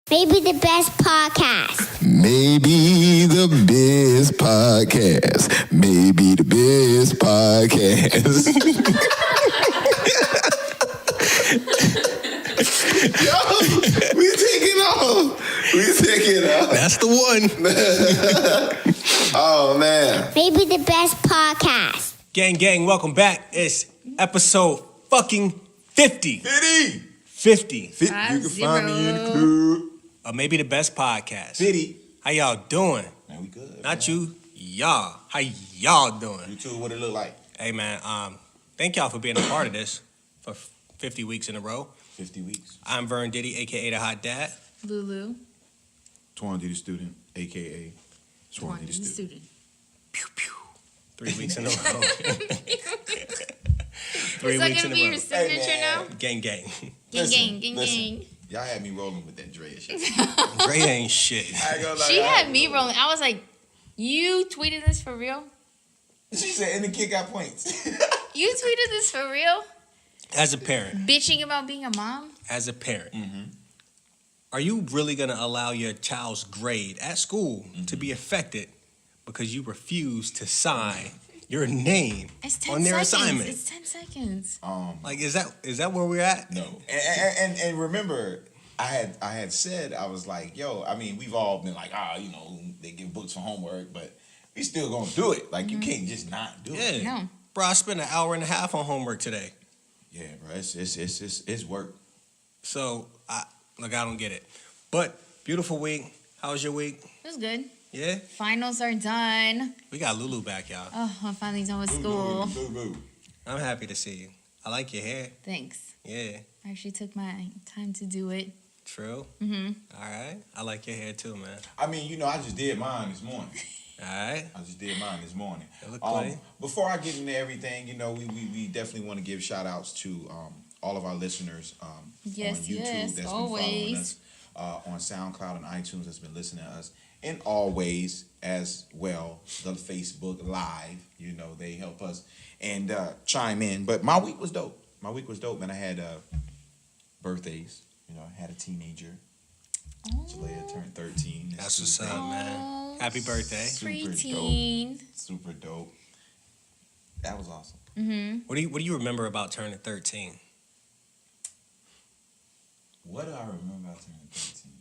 Maybe the best podcast. Maybe the best podcast. Maybe the best podcast. Yo, we taking off. We taking off. That's the one. Oh, man. Maybe the best podcast. Gang, welcome back. It's episode fucking 50. 50. 50. You can find me in the club. Maybe the best podcast. 50. How y'all doing? Man, we good. Not you, y'all. How y'all doing? You too, what it look like? Hey, man, thank y'all for being a part of this for 50 weeks in a row. 50 weeks. I'm Vern Diddy, a.k.a. the Hot Dad. Lulu. Twan D the student, a.k.a. Twan D the student. Pew, pew. 3 weeks in a row. 3 Is that weeks gonna in be a your row. signature Hey, now? Gang. Gang. Y'all had me rolling with that Drea shit. Dre ain't shit. I ain't gonna lie, She y'all had me rolling. I was like, you tweeted this for real? She said, and the kid got points. You tweeted this for real? As a parent. Bitching about being a mom? As a parent. Are you really going to allow your child's grade at school to be affected because you refuse to sign your name It's 10 on their seconds. assignment? It's 10 seconds. Like, is that where we're at? No. And remember, I had said, I was like, yo, I mean, we've all been like, they give books for homework, but we still gonna do it. Like, you can't just not do it. Yeah. No. Bro, I spent an hour and a half on homework today. Yeah, bro, it's work. So, I don't get it. But, beautiful week. How was your week? It was good. Yeah? Finals are done. We got Lulu back, y'all. Oh, I'm finally done with school. Boo. I'm happy to see you. I like your hair. Thanks. Yeah. I actually took my time to do it. True. Mm-hmm. All right. I like your hair too, man. I mean, I just did mine this morning. All right. It look clean. Before I get into everything, we definitely want to give shout outs to all of our listeners Yes, on YouTube yes, that's always. been following us, on SoundCloud and iTunes that's been listening to us, and always as well the Facebook Live. They help us and chime in. But my week was dope. Man. I had birthdays. I had a teenager. Jalea turned 13. That's what's up, man. Happy birthday. Super dope. That was awesome. Mm-hmm. What do you remember about turning 13? What do I remember about turning 13?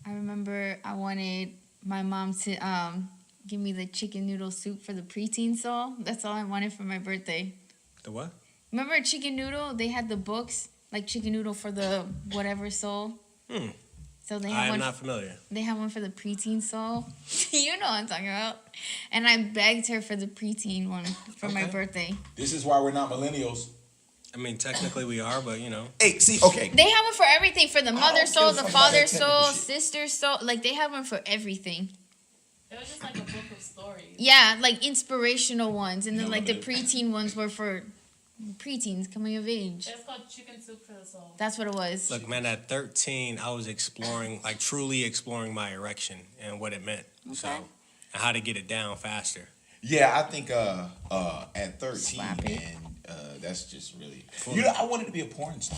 I remember I wanted my mom to give me the chicken noodle soup for the preteen soul. That's all I wanted for my birthday. The what? Remember Chicken Noodle? They had the books, like Chicken Noodle for the whatever soul. So they I have am one. not familiar. They have one for the preteen soul. You know what I'm talking about. And I begged her for the preteen one for my Okay. birthday. This is why we're not millennials. I mean, technically we are, but Hey, see, okay. They have one for everything. For the mother don't soul, give a the fuck about father that technical soul, shit. sister soul. Like, they have one for everything. It was just like a book of stories. Yeah, like inspirational ones. And then, No, like, the but- preteen ones were for preteens coming of age. It's called Chicken Soup for the Soul. That's what it was. look, man, at 13, I was truly exploring my erection and what it meant. So, Okay. and how to get it down faster. Yeah, I think at 13, Slap it. and that's just really. I wanted to be a porn star.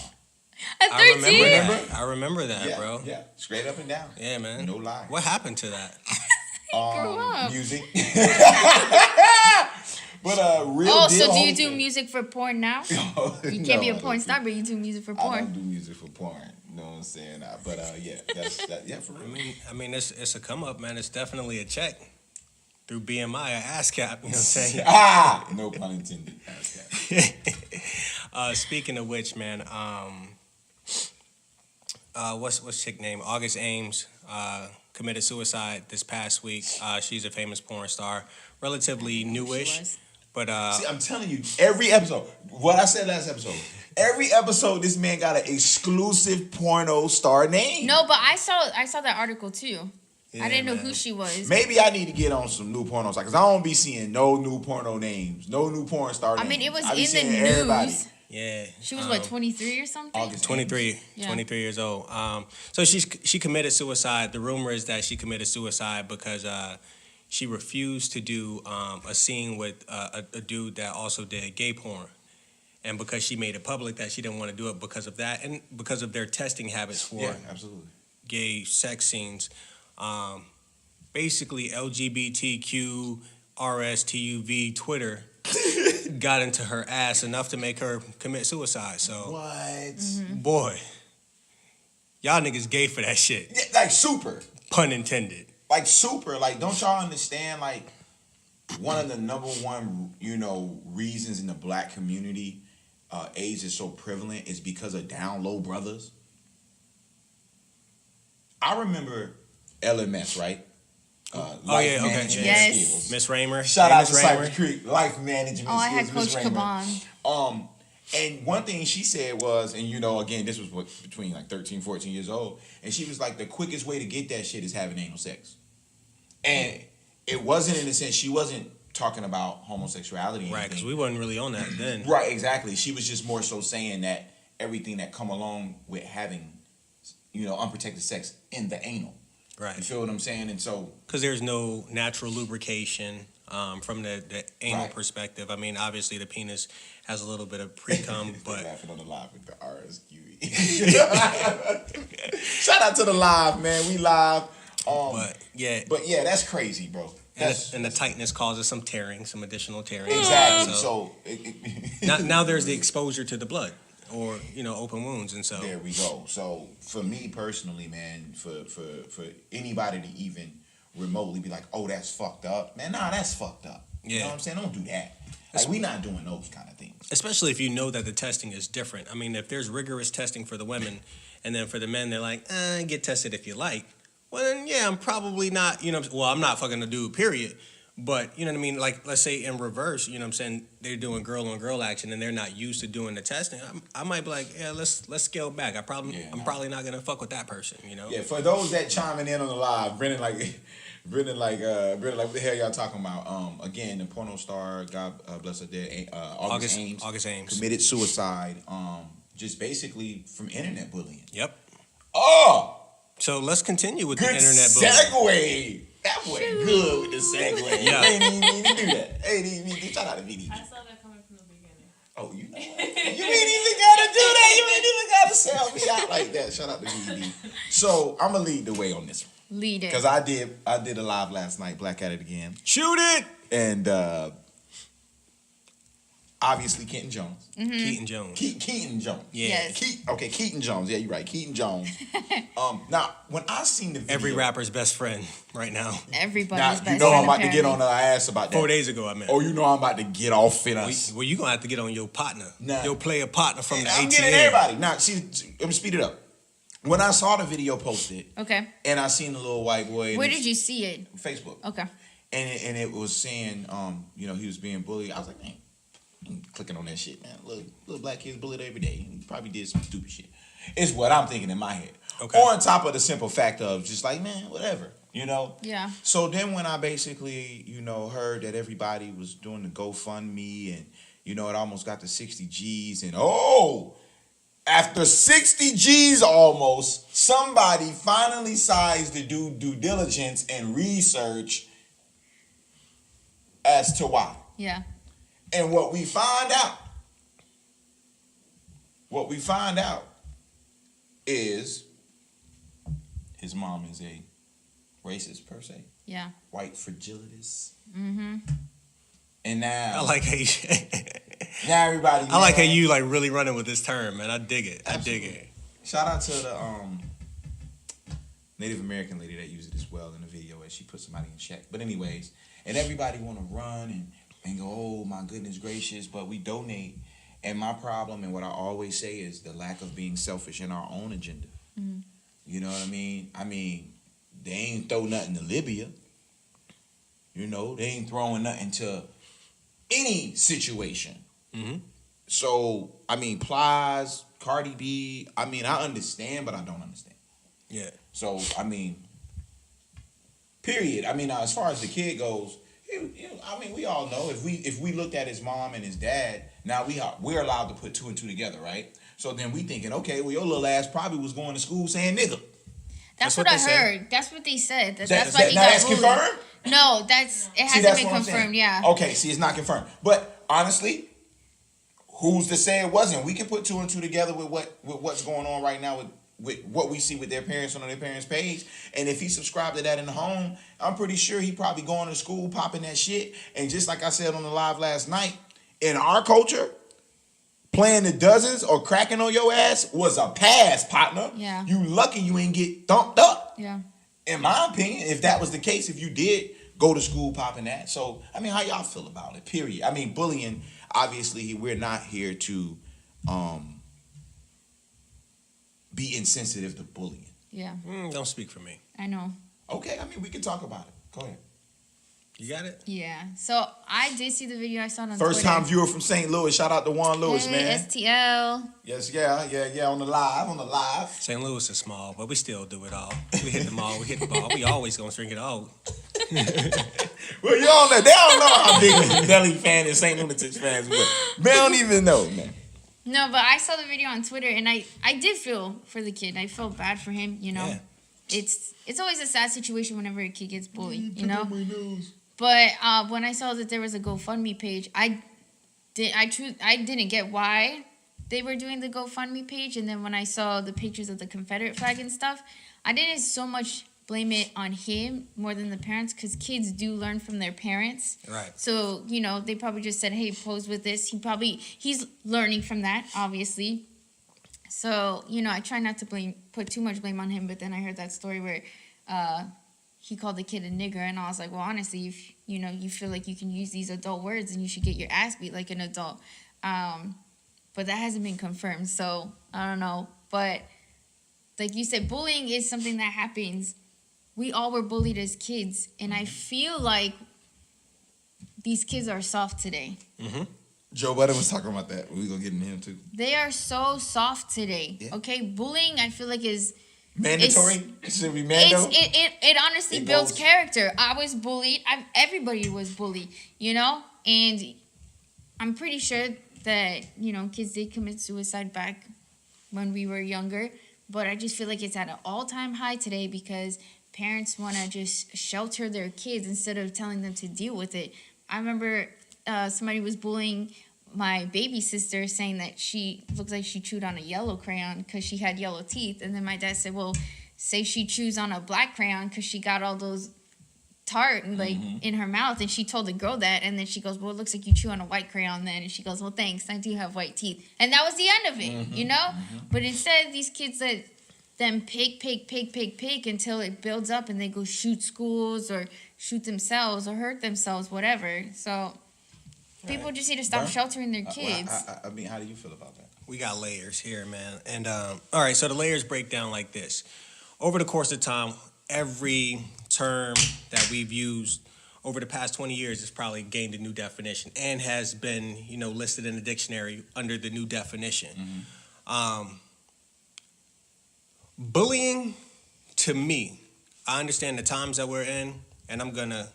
At 13? I remember that, Yeah, bro. yeah, straight up and down. Yeah, man. No lie. What happened to that? Grew up. Music. But real Oh, deal. so do you do music for porn now? You can't be a porn star, but you do music for I porn. don't do music for porn. You know what I'm saying? But yeah, that's that. Yeah, for real. I mean, it's a come up, man. It's definitely a check through BMI or ASCAP. You know what I'm saying? No pun intended. Speaking of which, man, what's chick name? August Ames committed suicide this past week. She's a famous porn star, relatively newish, was. but See, I'm telling you, every episode, what I said last episode, every episode, this man got an exclusive porno star name. No, but I saw that article too. yeah, I didn't know man. who she was. Maybe I need to get on some new porno stars, because I don't be seeing no new porno names, no new porn star names. I mean, it was I be in seeing the news. everybody. Yeah, She was what, 23 or something? August 23, Yeah. 23 years old. So she committed suicide. The rumor is that she committed suicide because she refused to do a scene with a dude that also did gay porn. And because she made it public that she didn't want to do it because of that, and because of their testing habits for absolutely. gay sex scenes, basically LGBTQ, RSTUV, Twitter got into her ass enough to make her commit suicide. So, What? Boy, y'all niggas gay for that shit. Yeah, like super. Pun intended. Like super. Like, don't y'all understand? Like, one of the number one, reasons in the black community AIDS is so prevalent is because of down low brothers. I remember LMS, right? Life management skills. Miss Raymer. Shout out Miss to Raymer. Cypress Creek. Life management Oh, I had skills. Coach Miss Raymer. Caban. And one thing she said was, and again, this was between like 13, 14 years old, and she was like, the quickest way to get that shit is having anal sex. And it wasn't in the sense, she wasn't talking about homosexuality. Right, because we wasn't really on that then. Right, exactly. She was just more so saying that everything that come along with having, unprotected sex in the anal. Right. You feel what I'm saying? And so, because there's no natural lubrication from the anal Right. perspective. I mean, obviously the penis has a little bit of pre-cum, but laughing on the live with the RSQE. Shout out to the live, man. We live. but yeah, That's crazy, bro. and the tightness causes some tearing, some additional tearing. Exactly. So now there's the exposure to the blood or open wounds, and so there we go. So for me personally, man, for anybody to even remotely be like, oh, that's fucked up, man. Nah, that's fucked up. You know what I'm saying? Don't do that. Like, we not doing those kind of things. Especially if you know that the testing is different. I mean, if there's rigorous testing for the women, and then for the men, they're like, get tested if you like. Well, then, yeah, I'm probably not, I'm not fucking a dude, period. But, you know what I mean? Like, let's say in reverse, you know what I'm saying? They're doing girl-on-girl action, and they're not used to doing the testing. I might be like, yeah, let's scale back. I'm probably not going to fuck with that person, Yeah, for those that chiming in on the live, Brendan, what the hell y'all talking about? Again, the porno star, God bless her dead, August Ames, committed suicide, just basically from internet bullying. Yep. Oh! So let's continue with Good the internet bullying. segue. That boy good with the segue. Yeah. Ain't even mean to do that. Shout out to VD. I saw that coming from the beginning. Oh, you know. You ain't even gotta do that. You ain't even gotta sell me out like that. Shout out to VD. So I'm gonna lead the way on this one. Lead it. Because I did a live last night, Black at It Again. Shoot it! And obviously Keaton Jones. Mm-hmm. Keaton Jones. Keaton Jones. Yeah. Yes. Keaton Jones. Yeah, you're right. Keaton Jones. Now, when I seen the video, Every rapper's best friend right now. Everybody's now, best you know I'm friend, about to get on her ass about that. 4 days ago, I meant. Oh, you know I'm about to get off in us. Well, you going to have to get on your partner. Nah. Your player partner from the I'm ATL. getting everybody. Now, see, let me speed it up. When I saw the video posted, Okay. and I seen the little white boy. Where did you see it? Facebook. Okay. And it was saying, he was being bullied. I was like, man, I'm clicking on that shit, man. Little black kids bullied every day. He probably did some stupid shit. It's what I'm thinking in my head. Okay. On top of the simple fact of just like, man, whatever, Yeah. So then when I basically, heard that everybody was doing the GoFundMe and, it almost got to 60 G's and, after 60 G's almost, somebody finally decides to do due diligence and research as to why. Yeah. And what we find out is his mom is a racist per se. Yeah. White fragilis. Mm-hmm. And now I like how you, now everybody I like how mad. you like really running with this term, man. I dig it. Absolutely. I dig it. Shout out to the Native American lady that used it as well in the video as she put somebody in check. But anyways, and everybody want to run and go, oh my goodness gracious, but we donate. And my problem and what I always say is the lack of being selfish in our own agenda. Mm-hmm. You know what I mean? They ain't throw nothing to Libya. They ain't throwing nothing to any situation. Mm-hmm. So, Plies, Cardi B, I understand, but I don't understand. Yeah. So, period. Now, as far as the kid goes, we all know if we looked at his mom and his dad, now we're allowed to put two and two together, right? So then we thinking, okay, well, your little ass probably was going to school saying nigga. That's what what I they said. heard. That's what they said. That's That- why he now got that's bullied. confirmed? No, it See, hasn't that's been what I'm saying. confirmed. Yeah. Okay, see, it's not confirmed. But honestly, who's to say it wasn't? We can put two and two together with what's going on right now with what we see with their parents on their parents' page. And if he subscribed to that in the home, I'm pretty sure he probably going to school popping that shit. And just like I said on the live last night, in our culture, playing the dozens or cracking on your ass was a pass, partner. Yeah. You lucky you ain't get thumped up. Yeah. In my opinion, if that was the case, if you did go to school popping that. So, I mean, how y'all feel about it, period? I mean, bullying, obviously, we're not here to be insensitive to bullying. Yeah. Don't speak for me. I know. Okay, I mean, we can talk about it. Go ahead. You got it? Yeah. So I did see the video. I saw it on First Twitter. time viewer from St. Louis. Shout out to Juan Lewis, Hey, man. STL. Yes, yeah, on the live. St. Louis is small, but we still do it all. We hit the mall, we hit the ball. We always gonna string it all. Well, you all know, they don't know how big a Belly fan and St. Lunatics fans were. They don't even know, man. No, but I saw the video on Twitter, and I did feel for the kid. I felt bad for him, you know. Yeah. It's always a sad situation whenever a kid gets bullied, you know. But when I saw that there was a GoFundMe page, I didn't get why they were doing the GoFundMe page. And then when I saw the pictures of the Confederate flag and stuff, I didn't so much blame it on him more than the parents, because kids do learn from their parents. Right. So, you know, they probably just said, hey, pose with this. He's learning from that, obviously. So, you know, I try not to put too much blame on him, but then I heard that story where he called the kid a nigger, and I was like, well, honestly, if, you know, you feel like you can use these adult words, and you should get your ass beat like an adult. But that hasn't been confirmed, so I don't know. But like you said, bullying is something that happens. We all were bullied as kids, and I feel like these kids are soft today. Mm-hmm. Joe Budden was talking about that. We're going to get into him, too. They are so soft today, Yeah. okay? Bullying, I feel like, is... Mandatory? It should be mando? It honestly It builds goes- character. I was bullied. Everybody was bullied, you know? And I'm pretty sure that, you know, kids did commit suicide back when we were younger. But I just feel like it's at an all-time high today because parents want to just shelter their kids instead of telling them to deal with it. I remember somebody was bullying my baby sister, saying that she looks like she chewed on a yellow crayon because she had yellow teeth. And then my dad said, well, say she chews on a black crayon because she got all those tart in her mouth. And she told the girl that. And then she goes, well, it looks like you chew on a white crayon then. And she goes, well, thanks, I do have white teeth. And that was the end of it, you know? But instead, these kids let them pick until it builds up and they go shoot schools or shoot themselves or hurt themselves, whatever. So... people just need to stop sheltering their kids. I mean, how do you feel about that? We got layers here, man. And all right, so the layers break down like this. Over the course of time, every term that we've used over the past 20 years has probably gained a new definition and has been, you know, listed in the dictionary under the new definition. Bullying, to me, I understand the times that we're in, and I'm going to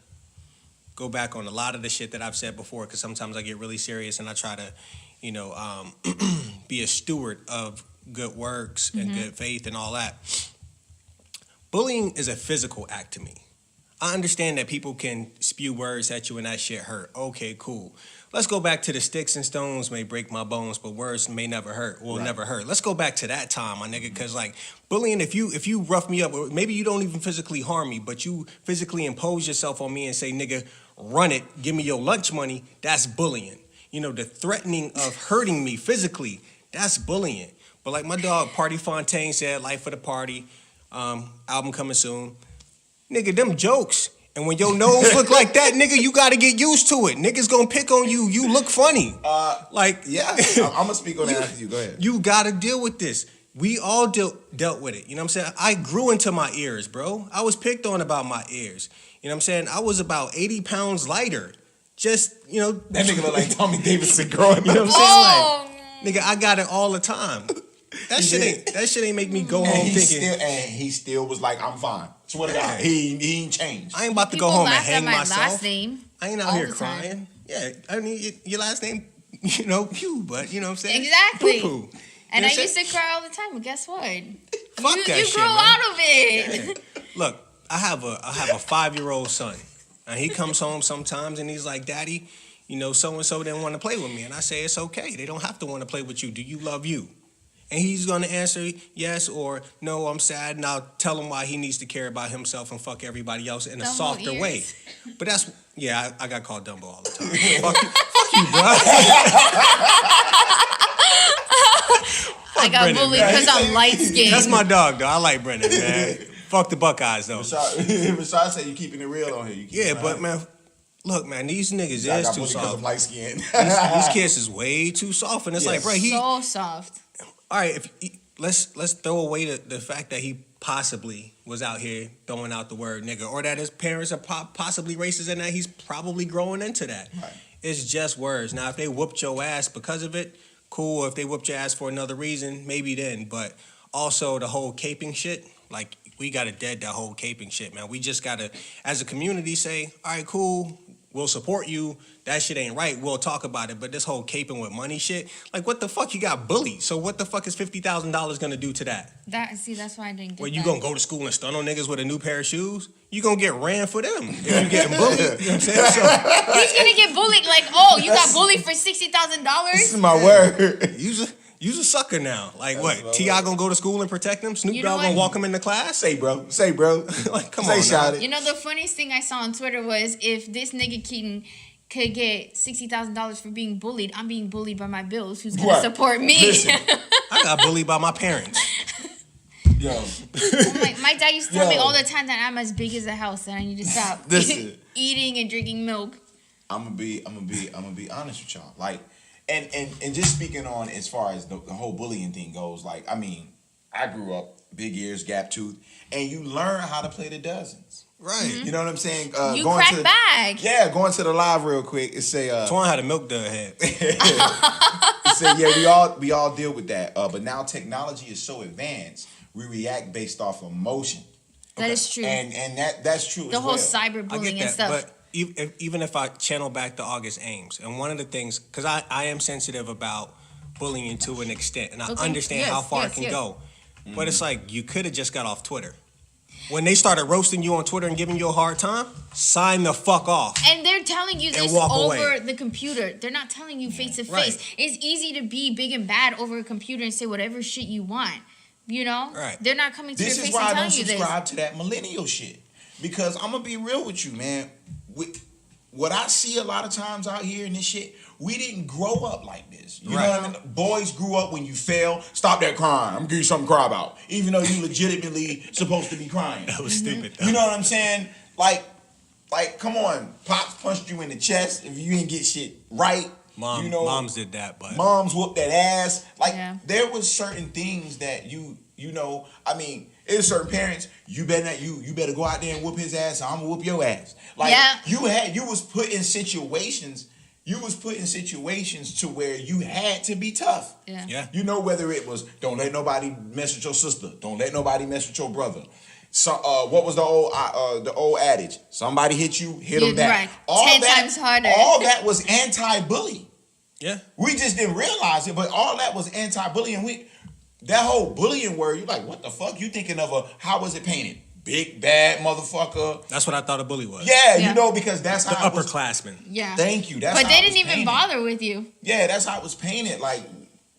go back on a lot of the shit that I've said before because sometimes I get really serious and I try to, you know, be a steward of good works and good faith and all that. Bullying is a physical act to me. I understand that people can spew words at you and that shit hurt. Okay, cool. Let's go back to the sticks and stones may break my bones, but words may never hurt, will never hurt. Let's go back to that time, my nigga, because like bullying, if you rough me up, or maybe you don't even physically harm me, but you physically impose yourself on me and say, nigga, run it, give me your lunch money, that's bullying. You know, the threatening of hurting me physically, that's bullying. But like my dog Party Fontaine said, Life of the Party, album coming soon. Nigga, them jokes. And when your nose look like that, nigga, you got to get used to it. Niggas gonna pick on you. You look funny. Yeah, I'm going to speak on that after you. Go ahead. You got to deal with this. We all dealt with it. You know what I'm saying? I grew into my ears, bro. I was picked on about my ears. You know what I'm saying? I was about 80 pounds lighter. Just, you know. That nigga look like Tommy Davidson growing up. You know what I'm saying? Like, nigga, I got it all the time. That shit ain't make me go home thinking. He still was like, I'm fine. Swear to God, he ain't changed. I ain't about to People go home and laugh at hang my myself. last name I ain't out all here the time. crying. Yeah, I mean, your last name, you know, Pew, but you know what I'm saying? Exactly. Poo-poo. And You know I what I'm used to cry all the time, but guess what? Fuck you that shit, grew man. out of it. Yeah. Look, I have a 5-year-old son, and he comes home sometimes, and he's like, "Daddy, so and so didn't want to play with me, and I say it's okay. They don't have to want to play with you. Do you love you? And he's going to answer yes or no, I'm sad, and I'll tell him why he needs to care about himself and fuck everybody else in a Dumbo softer ears. way. But that's, I got called Dumbo all the time. Fuck you, bro. I got Brennan, bullied man. because I'm light skinned. That's my dog, though. I like Brennan, man. Fuck the Buckeyes, though. Rashad said you keeping it real on here. Yeah, but, man, look, man, these niggas is too soft. Light skin. These kids is way too soft, and it's like, bro, so soft. All right, let's throw away the fact that he possibly was out here throwing out the word nigga, or that his parents are possibly racist, and that he's probably growing into that. Right. It's just words. Now, if they whooped your ass because of it, cool. If they whooped your ass for another reason, maybe then. But also the whole caping shit, like, we gotta dead that whole caping shit, man. We just gotta, as a community, say, all right, cool, we'll support you. That shit ain't right. We'll talk about it. But this whole caping with money shit, like, what the fuck? You got bullied. So what the fuck is $50,000 gonna do to that? That's why I didn't get Well, that. you gonna go to school and stun on niggas with a new pair of shoes? You gonna get ran for them if you getting bullied. You know what I'm saying? So, He's gonna get bullied like, oh, you got bullied for $60,000? This is my word. you's a sucker now. Like, what? T.I. gonna go to school and protect him? Snoop You know Dogg gonna what? walk him into class? Say, bro. Like, come Say, on, shot now. it. You know, the funniest thing I saw on Twitter was if this nigga Keaton could get $60,000 for being bullied, I'm being bullied by my bills. Who's gonna Right. support me? Listen. I got bullied by my parents. Yo, my dad used to tell me Yo. all the time that I'm as big as a house and I need to stop Listen. eating and drinking milk. I'm gonna be honest with y'all. Like, and just speaking on as far as the whole bullying thing goes. Like, I mean, I grew up big ears, gap tooth, and you learn how to play the dozens. Right. You know what I'm saying? You going crack to the, back. Yeah, going to the live real quick. It say Twan had a milk dud head. it say yeah, we all deal with that. But now technology is so advanced, we react based off emotion. That is true. And that's true. The as whole well. I cyberbullying get and that, stuff. but even if I channel back to August Ames, and one of the things, because I am sensitive about bullying to an extent, and I Okay. understand Yes, how far yes, it can yes. go, but it's like you could have just got off Twitter. When they started roasting you on Twitter and giving you a hard time, sign the fuck off. And they're telling you And this walk over away. the computer. They're not telling you face to Right. face. It's easy to be big and bad over a computer and say whatever shit you want. You know? Right. They're not coming to This your is face why and I telling don't you this. subscribe to that millennial shit. Because I'm gonna be real with you, man. What I see a lot of times out here in this shit, we didn't grow up like this. You know what I mean? Boys grew up when you fail, stop that crying. I'm gonna give you something to cry about. Even though you legitimately supposed to be crying. That was stupid. Though. You know what I'm saying? Like, come on. Pops punched you in the chest if you didn't get shit right. Moms did that, but Moms whooped that ass. Like, Yeah. there was certain things that I mean, there's certain parents, you better go out there and whoop his ass, or I'm gonna whoop your ass. Like, Yeah. you was put in situations to where you had to be tough. Yeah. You know, whether it was don't let nobody mess with your sister, don't let nobody mess with your brother. So, what was the old adage? Somebody hit you, hit them back. Right. 10 times harder. All that was anti-bully. yeah. We just didn't realize it, but all that was anti-bullying. That whole bullying word, you're like, what the fuck? You thinking of how was it painted? Big, bad motherfucker. That's what I thought a bully was. Yeah, Yeah. you know, because that's The how it was. upperclassman. Yeah. Thank you. That's But how they it was didn't even painted. bother with you. Yeah, that's how it was painted. Like,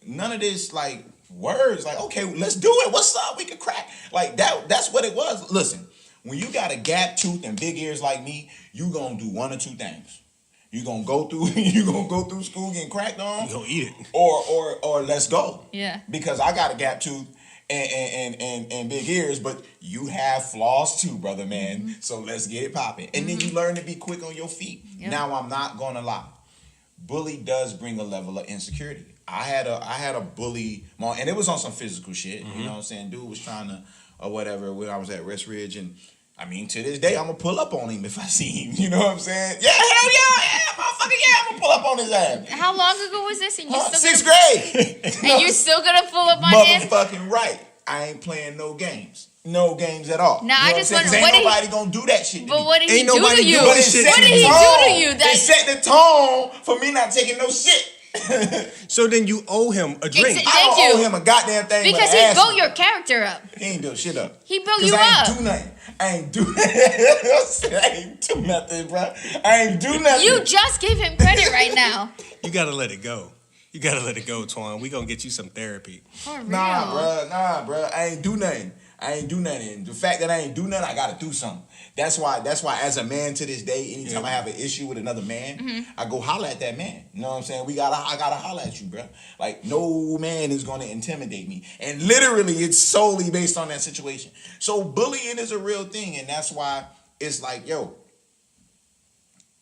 none of this, like, words. Like, okay, let's do it. What's up? We could crack. Like, that's what it was. Listen, when you got a gap tooth and big ears like me, you gonna do one or two things. You gonna go through school getting cracked on, You gonna eat it. or let's go. Yeah. Because I got a gap tooth and big ears, but you have flaws too, brother, man. Mm-hmm. So let's get it popping. And then you learn to be quick on your feet. Yep. Now, I'm not gonna lie. Bully does bring a level of insecurity. I had a bully, and it was on some physical shit. You know what I'm saying? Dude was trying to, or whatever, when I was at West Ridge, and I mean, to this day, I'm gonna pull up on him if I see him. You know what I'm saying? Yeah, hell yeah, motherfucker, yeah, I'm gonna pull up on his ass. How long ago was this? And you still Sixth gonna, grade. and you're still gonna pull up on him? Motherfucking right. I ain't playing no games. No games at all. Now, You know I what just I'm saying? 'Cause wonder, what ain't did nobody gonna do that shit to But me. what did he Ain't do nobody to you? doing What shit did to he me. do to you? It set the tone for me not taking no shit. So then you owe him a drink. I Thank don't you. owe him a goddamn thing. Because but he an built ass your character up. He ain't built shit up. He built 'Cause you I ain't up. do nothing. I ain't do I ain't do nothing, bro. I ain't do nothing. You just gave him credit right now. You gotta let it go. You gotta let it go, Twan. We gonna get you some therapy. For real. Nah, bro. I ain't do nothing. And the fact that I ain't do nothing, I gotta do something. That's why as a man to this day, anytime I have an issue with another man, I go holler at that man. You know what I'm saying? I gotta holler at you, bro. Like, no man is gonna intimidate me. And literally, it's solely based on that situation. So bullying is a real thing, and that's why it's like, yo,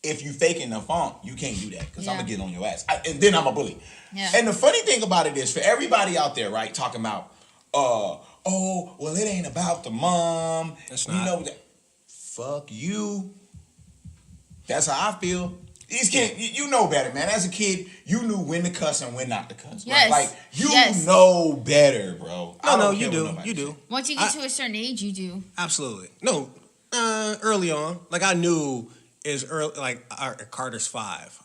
if you faking the funk, you can't do that because I'm gonna get on your ass, and then I'm a bully. Yeah. And the funny thing about it is, for everybody out there, right, talking about, oh, well, it ain't about the mom. That's You not. know that. Fuck you. That's how I feel. These kids, you know better, man. As a kid, you knew when to cuss and when not to cuss. Yes. Right? Like, you Yes. know better, bro. I No, don't you care do. what nobody You says. do. Once you get to a certain age, you do. Absolutely. No, early on. Like, I knew is early. Like, Carter's 5.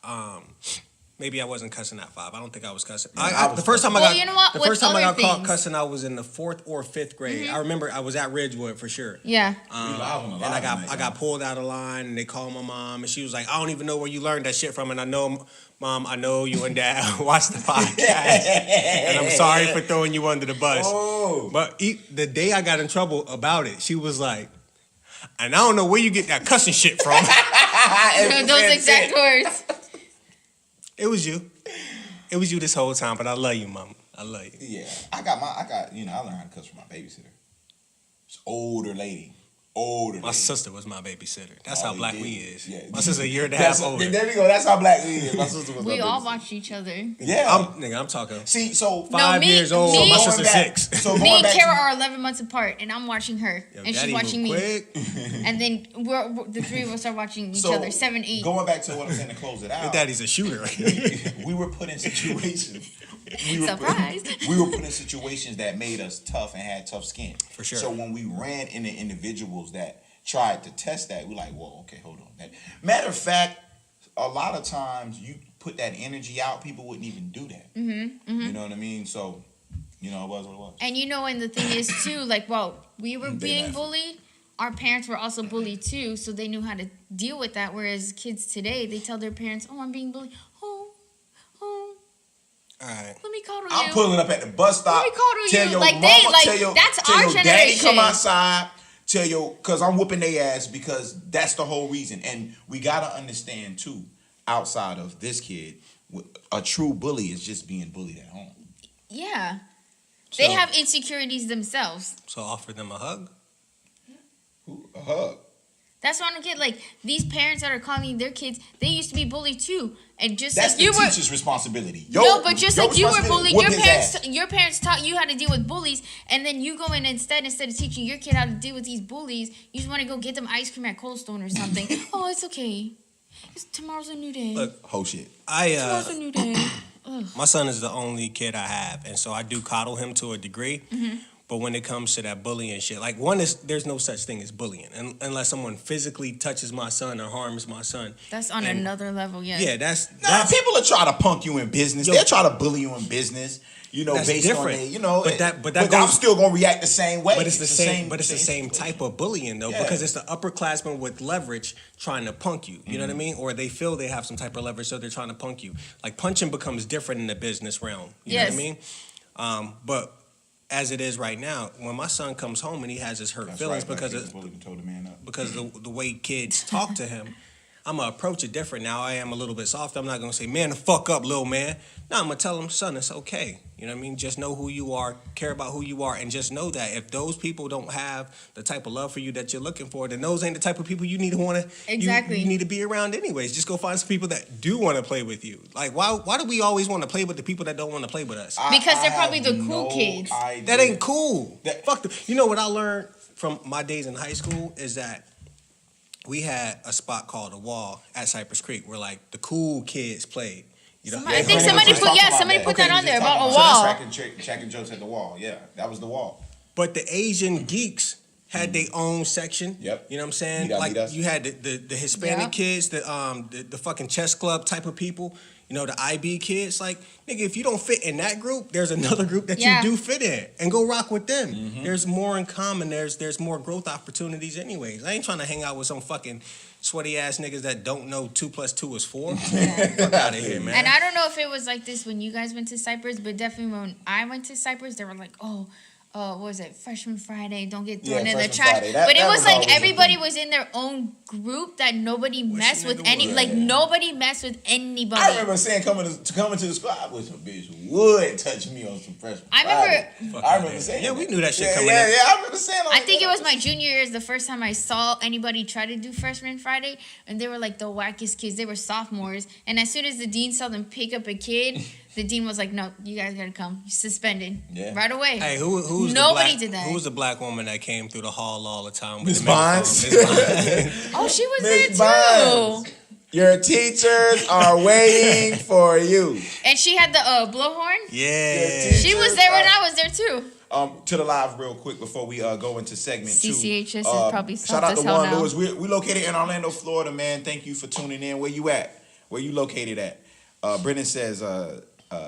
Maybe I wasn't cussing at 5. I don't think I was cussing. I was the first time I Well, got you know what? the With first time I got other caught things- cussing, I was in the 4th or 5th grade. I remember I was at Ridgewood for sure. Yeah. We live on the And live I tonight, got pulled out of line, and they called my mom, and she was like, "I don't even know where you learned that shit from." And I know, Mom, I know you and Dad watch the podcast, and I'm sorry for throwing you under the bus. Oh. But the day I got in trouble about it, she was like, "And I don't know where you get that cussing shit from." Those exact words. It was you. It was you this whole time, but I love you, Mom. I love you. Yeah, I learned how to cuss from my babysitter. It's older lady. My sister was my babysitter. That's Oh, how you black did. we is. Yeah. My sister a year and a half older. There we go. That's how black we is. My sister was We my all babysitter. watched each other. Yeah. I'm talking. See, so 5 me- years old. me- My going sister's back- 6. So Me going and back Kara to- are 11 months apart, and I'm watching her, Yo, and she's Daddy watching me. moved quick. And then the three of us are watching each So, other. 7, 8. Going back to what I'm saying to close it Your out. daddy's a shooter. We were put in situations. Surprise. We were put in situations that made us tough and had tough skin. For sure. So when we ran into individuals that tried to test that, we're like, whoa, okay, hold on. Matter of fact, a lot of times you put that energy out, people wouldn't even do that. You know what I mean? So, it was what it was. And and the thing is too, like, well, we were They being laugh. bullied. Our parents were also bullied too, so they knew how to deal with that. Whereas kids today, they tell their parents, "Oh, I'm being bullied. Oh, All right. let me cuddle I'm you." pulling up at the bus stop. Let me cuddle Tell you. your Like, mama, they- like, tell your, that's tell our your daddy come generation. outside. Cause I'm whooping their ass because that's the whole reason. And we gotta understand too, outside of this kid, a true bully is just being bullied at home. Yeah, So- they have insecurities themselves. So offer them a hug. A hug. That's why I don't get, like, these parents that are calling their kids, they used to be bullied too, and just That's like the you were. teacher's responsibility. No, but just your like you were responsibility, bullied, whoop your his parents ass. your parents taught you how to deal with bullies, and then you go in instead of teaching your kid how to deal with these bullies, you just want to go get them ice cream at Cold Stone or something. Oh, it's okay. Tomorrow's a new day. Look, Whole shit. Tomorrow's a new day. My son is the only kid I have, and so I do coddle him to a degree. But when it comes to that bullying shit, like, there's no such thing as bullying, unless someone physically touches my son or harms my son. That's on And- another level, yeah. Yeah, that's People will try to punk you in business. Yo. They'll try to bully you in business. That's Based different. on But that I'm goes- still gonna react the same way. But it's the same. But it's the same situation. type of bullying though, Yeah. because it's the upperclassmen with leverage trying to punk you. You know what Mm-hmm. I mean? Or they feel they have some type of leverage, so they're trying to punk you. Like, punching becomes different in the business realm. You know what I mean? But as it is right now, when my son comes home and he has his hurt That's feelings right, because like, of, bully can toe the man up. because the way kids talk to him, I'm gonna approach it different. Now I am a little bit soft. I'm not gonna say, "Man, the fuck up, little man." No, I'm gonna tell him, "Son, it's okay." You know what I mean? Just know who you are, care about who you are, and just know that if those people don't have the type of love for you that you're looking for, then those ain't the type of people you need to want to. Exactly. You need to be around anyways. Just go find some people that do want to play with you. Like, why do we always want to play with the people that don't want to play with us? Because they're probably have the cool kids. idea. That ain't cool. That- Fuck them. You know what I learned from my days in high school is that we had a spot called The Wall at Cypress Creek where, like, the cool kids played. You know, I think somebody just put- talked yeah, about somebody put that we on just there talked about a so wall. that's tracking jokes at the wall. Yeah, that was the wall. But the Asian geeks had their own section. Yep. You know what I'm saying? Meet like, us. you had the Hispanic Yeah. kids, the fucking chess club type of people. You know, the IB kids, like, nigga, if you don't fit in that group, there's another group that Yeah. you do fit in, and go rock with them. There's more in common. There's more growth opportunities anyways. I ain't trying to hang out with some fucking sweaty ass niggas that don't know 2 + 2 is 4. Fuck out of here, man. And I don't know if it was like this when you guys went to Cyprus, but definitely when I went to Cyprus, they were like, what was it? Freshman Friday, don't get thrown in the Freshman trash. Friday. That But it was was like always a everybody thing. was in their own group that nobody messed with nigga any. would. Like nobody messed with anybody. I remember saying coming to the squad, I wish a bitch would touch me on some freshman. I remember- Friday. I remember saying. Yeah, we knew that shit yeah, coming yeah, in. Yeah, I remember saying. I think it was my junior year is the first time I saw anybody try to do Freshman Friday, and they were like the wackest kids. They were sophomores, and as soon as the dean saw them pick up a kid, the dean was like, "No, you guys gotta come. You're suspended right away." Hey, who's Nobody the black, did that. Who was the black woman that came through the hall all the time? with Miss the megaphone? Bonds. Miss Bonds. Oh, she was Miss there Bonds. too. Your teachers are waiting for you. And she had the blowhorn. Yeah. She was there when I was there too. To the live real quick before we go into segment 2. CCHS is probably shout soft out as to hell Juan now. Lewis. We located in Orlando, Florida, man. Thank you for tuning in. Where you at? Where you located at? Brennan says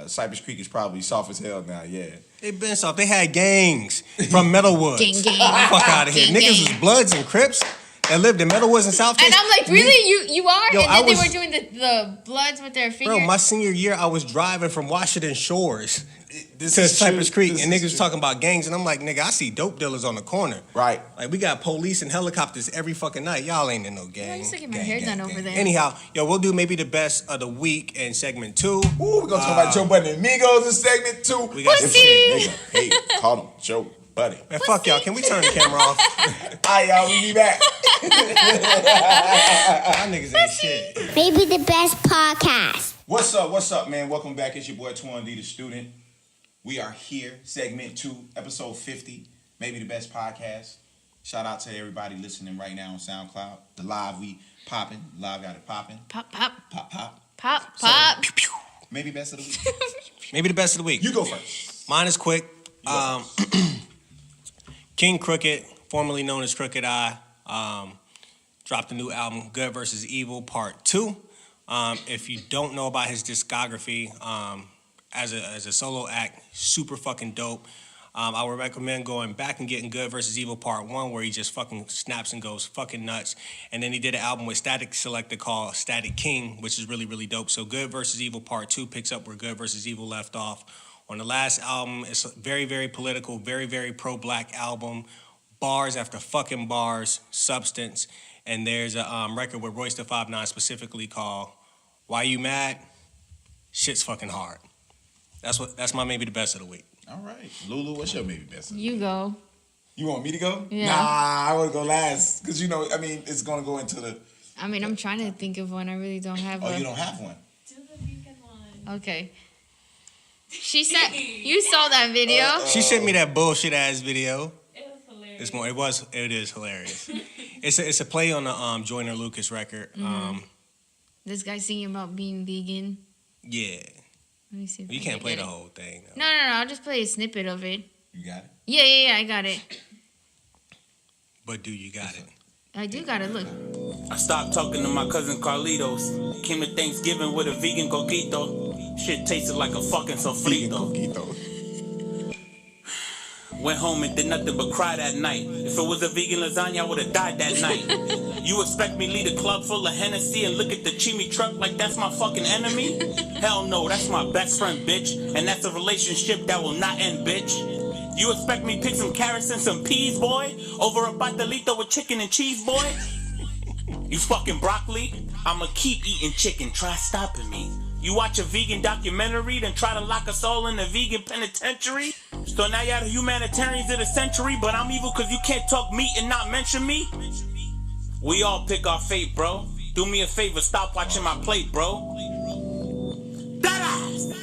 Cypress Creek is probably soft as hell now. Yeah. They been soft. They had gangs from Metalwoods. Gang, gang. Fuck out of here. Gang, Niggas gang. was Bloods and Crips that lived in Metalwoods and South Chase. And I'm like, really? You are? Yo, and I then they was- were doing the bloods with their fingers. Bro, my senior year, I was driving from Washington Shores This to is Cypress true. Creek, This and is niggas was true. talking about gangs, and I'm like, nigga, I see dope dealers on the corner. Right. Like, we got police and helicopters every fucking night. Y'all ain't in no gang. I used to get my Gang, hair gang, done over gang. there. Anyhow, yo, we'll do maybe the best of the week in segment 2. Ooh, we're gonna talk about Joe Budden and Migos in segment 2. We got some Pussy. shit. Nigga, hey, call him Joe Budden. Man, fuck y'all. Can we turn the camera off? All right, y'all, we be back. Y'all niggas ain't shit. Maybe the best podcast. What's up, man? Welcome back. It's your boy Twan D, the student. We are here, segment 2, episode 50, maybe the best podcast. Shout out to everybody listening right now on SoundCloud. The live we popping. Live got it popping. Pop, pop, Pop, pop. pop, So, pop. Maybe best of the week. Maybe the best of the week. You go first. Mine is quick. You go King Crooked, formerly known as Crooked Eye, dropped a new album, Good vs. Evil Part 2. If you don't know about his discography, as a solo act, super fucking dope. I would recommend going back and getting Good vs. Evil Part 1, where he just fucking snaps and goes fucking nuts. And then he did an album with Static Selector called Static King, which is really, really dope. So Good vs. Evil Part 2 picks up where Good vs. Evil left off. On the last album, it's a very, very political, very, very pro-black album. Bars after fucking bars, substance. And there's a record with Royce da 5'9" specifically called Why You Mad? Shit's fucking hard. That's my maybe the best of the week. All right. Lulu, what's your maybe best of the week? You go. You want me to go? Yeah. Nah, I want to go last. Because, it's going to go into the... I mean, I'm trying to think of one. I really don't have Oh, one. you don't have one? Do the vegan one. Okay. She said you saw that video. She sent me that bullshit ass video. It was hilarious. It is hilarious. It's a play on the Joyner Lucas record. This guy singing about being vegan. Yeah. Let me see. If You I can't can play get the it. whole thing. though. No. I'll just play a snippet of it. You got it? Yeah. I got it. But do you got it? I do got it. Look. I stopped talking to my cousin Carlitos. Came to Thanksgiving with a vegan coquito. Shit tasted like a fucking sofrito. Went home and did nothing but cry that night. If it was a vegan lasagna, I would've died that night. You expect me lead a club full of Hennessy and look at the chimney truck like that's my fucking enemy? Hell no, that's my best friend, bitch. And that's a relationship that will not end, bitch. You expect me pick some carrots and some peas, boy? Over a pastelito with chicken and cheese, boy? You fucking broccoli? I'ma keep eating chicken, try stopping me. You watch a vegan documentary, then try to lock us all in a vegan penitentiary? So now y'all the humanitarians of the century, but I'm evil cause you can't talk meat and not mention me? We all pick our fate, bro. Do me a favor, stop watching my plate, bro. Deadass!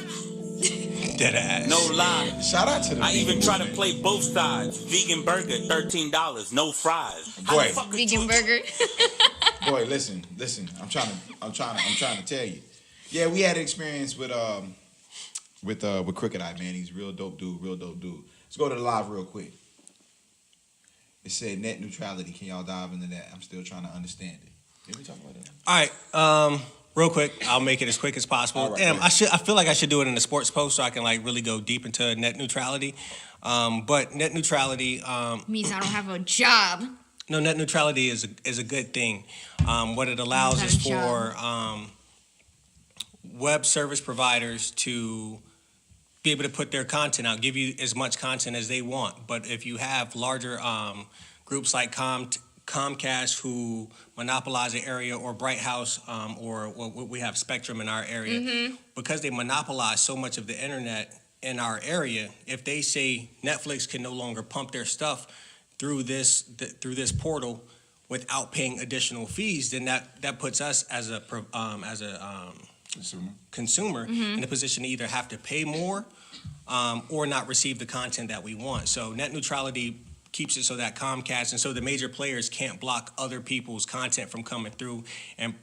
Deadass. No lie. Shout out to the I even vegan try to movement. play both sides. Vegan burger, $13, no fries. How Boy. the fuck is Vegan you- burger. Boy, listen. I'm trying to tell you. Yeah, we had an experience with Crooked Eye, man. He's real dope dude. Let's go to the live real quick. It said net neutrality. Can y'all dive into that? I'm still trying to understand it. Did we talk about that? All right. real quick, I'll make it as quick as possible. All right, Damn, go I feel like I should do it in a sports post so I can like really go deep into net neutrality. But net neutrality Means I don't have a job. no, net neutrality is a good thing. What it allows Not is a job. for web service providers to be able to put their content out, give you as much content as they want. But if you have larger groups like Comcast who monopolize an area, or Bright House, or we have Spectrum in our area, because they monopolize so much of the internet in our area, if they say Netflix can no longer pump their stuff through this portal without paying additional fees, then that puts us as a consumer in a position to either have to pay more or not receive the content that we want. So net neutrality keeps it so that Comcast and so the major players can't block other people's content from coming through and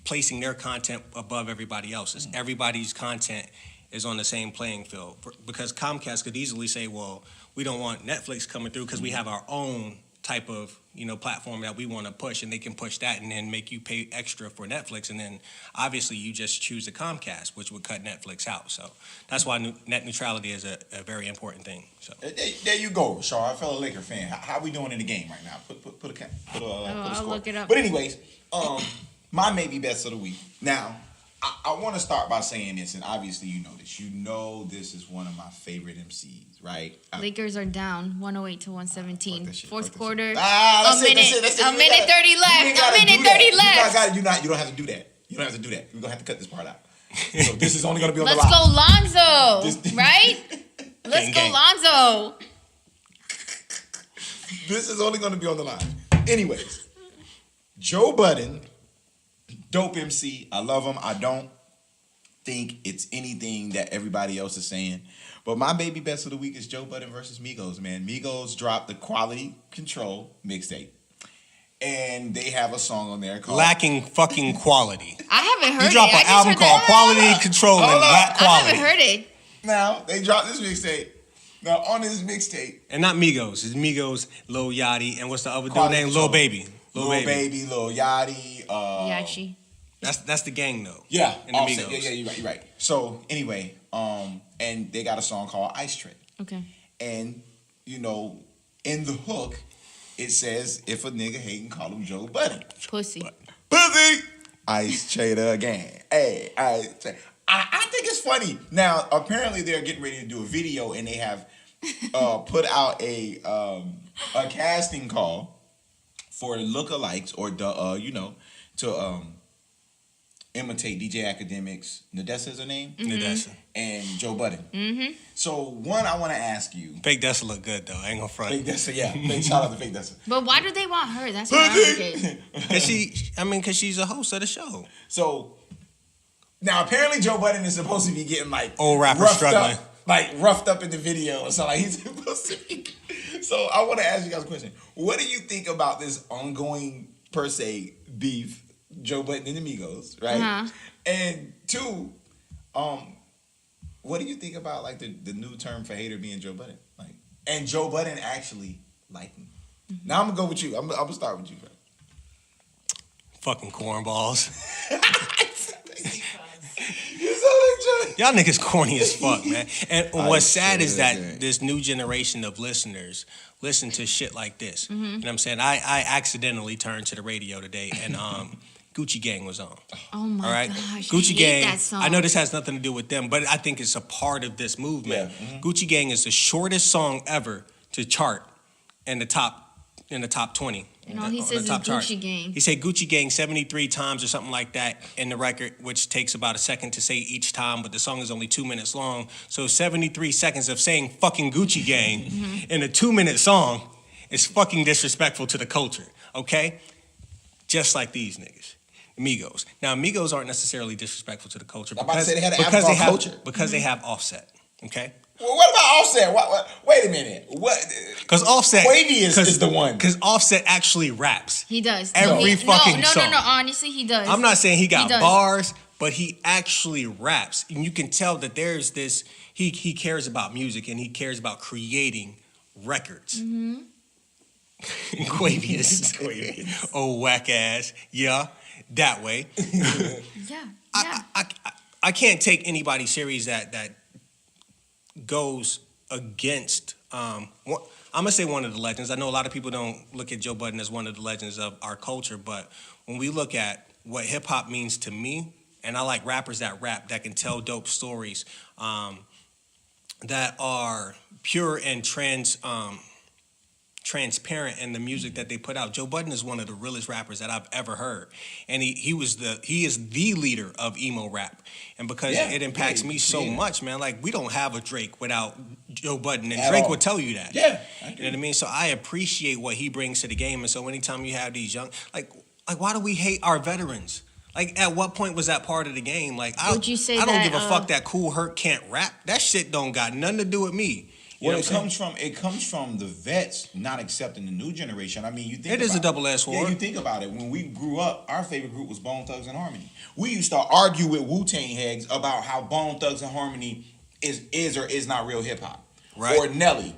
placing their content above everybody else's. Everybody's content is on the same playing field, because Comcast could easily say, well, we don't want Netflix coming through because we have our own type of platform that we want to push, and they can push that and then make you pay extra for Netflix, and then obviously you just choose the Comcast, which would cut Netflix out. So that's why net neutrality is a very important thing. So There you go, Rashard, a fellow Laker fan. How we doing in the game right now? Put a I'll score. look it up. But anyways, my maybe best of the week. Now, I want to start by saying this, and obviously you know this. You know this is one of my favorite MCs, right? Lakers are down 108 to 117. Fuck that shit, Fourth fuck that quarter. shit. That's a it, minute. that's it. A You minute gotta- 30 you left. ain't A gotta minute do that. 30 left. You don't have to do that. You don't have to do that. We're gonna have to cut this part out. So this is only gonna be on Let's the go live. Lonzo. Right? Let's Gang, go gang. Lonzo. This is only gonna be on the live. Anyways, Joe Budden, dope MC. I love him. I don't think it's anything that everybody else is saying. But my baby best of the week is Joe Budden versus Migos, man. Migos dropped the Quality Control mixtape. And they have a song on there called lacking fucking quality. I haven't heard You drop it. I an just album heard called that. Quality Control and Hold up. lack I quality. haven't heard it. Now, they dropped this mixtape. Now, on this mixtape, And not Migos. It's Migos, Lil Yachty, and what's the other dude Quality name? Control. Lil Baby. Lil Baby, Lil Yachty. Yachi. That's the gang though. Yeah, And the Offset. Migos. Yeah, you're right. So, anyway, and they got a song called Ice Tray. Okay. And, in the hook, it says, if a nigga hating, call him Joe Budden. Pussy. Pussy! Ice Trader again. Hey, Ice Trader. I think it's funny. Now, apparently they're getting ready to do a video, and they have put out a casting call for lookalikes or to imitate DJ Academics. Nadessa is her name? Nadessa. And Joe Budden. Mm-hmm. So, one, I want to ask you. Fake Dessa look good though. I ain't gonna front. Fake Dessa, yeah. Shout out to Fake Dessa. But why do they want her? That's what I don't get. Cause she's a host of the show. So now apparently Joe Budden is supposed to be getting like Old rapper roughed struggling. roughed up in the video. So like he's supposed to be. So I want to ask you guys a question. What do you think about this ongoing per se beef, Joe Budden and the Migos, right? Uh-huh. And two, what do you think about like the new term for hater being Joe Budden? Like, and Joe Budden actually liking. Mm-hmm. Now I'm gonna go with you. I'm gonna start with you, bro. Fucking cornballs. You sound like Joe. Y'all niggas corny as fuck, man. And what's sad is that okay. this new generation of listeners listen to shit like this. Mm-hmm. You know what I'm saying? I accidentally turned to the radio today and Gucci Gang was on. Oh my All right, gosh. Gucci I hate Gang. that song. I know this has nothing to do with them, but I think it's a part of this movement. Yeah. Gucci Gang is the shortest song ever to chart in the top 20. And all he on the says is top chart. Gucci Gang. He said Gucci Gang 73 times or something like that in the record, which takes about a second to say each time, but the song is only 2 minutes long. So 73 seconds of saying fucking Gucci Gang in a 2-minute song is fucking disrespectful to the culture, okay? Just like these niggas. Migos. Now, Migos aren't necessarily disrespectful to the culture I'm about to say they had an because album they have called Culture. because they have Offset. Okay, Well, what about Offset? What? Wait a minute. What? because Offset Quavious is the one. Because Offset actually raps. He does. Every fucking song. No. Honestly, he does. I'm not saying he got does. bars, but he actually raps, and you can tell that there's this. He cares about music and he cares about creating records. Mm-hmm. Quavious. Oh, whack ass. Yeah, that way. Yeah. I can't take anybody serious that goes against. I'm gonna say one of the legends. I know a lot of people don't look at Joe Budden as one of the legends of our culture, but when we look at what hip hop means to me, and I like rappers that rap that can tell dope stories, that are pure and transparent in the music that they put out. Joe Budden is one of the realest rappers that I've ever heard, and he is the leader of emo rap, and because it impacts me so much, man. Like, we don't have a Drake without Joe Budden, and Drake would tell you that. Yeah, you know what I mean. So I appreciate what he brings to the game, and so anytime you have these young, like why do we hate our veterans? Like, at what point was that part of the game? Like, I don't give a fuck that Cool Herc can't rap. That shit don't got nothing to do with me. Well, it comes from the vets not accepting the new generation. I mean, you think it is a double-edged sword. Yeah, you think about it. When we grew up, our favorite group was Bone Thugs and Harmony. We used to argue with Wu-Tang heads about how Bone Thugs and Harmony is or is not real hip hop. Right. Or Nelly.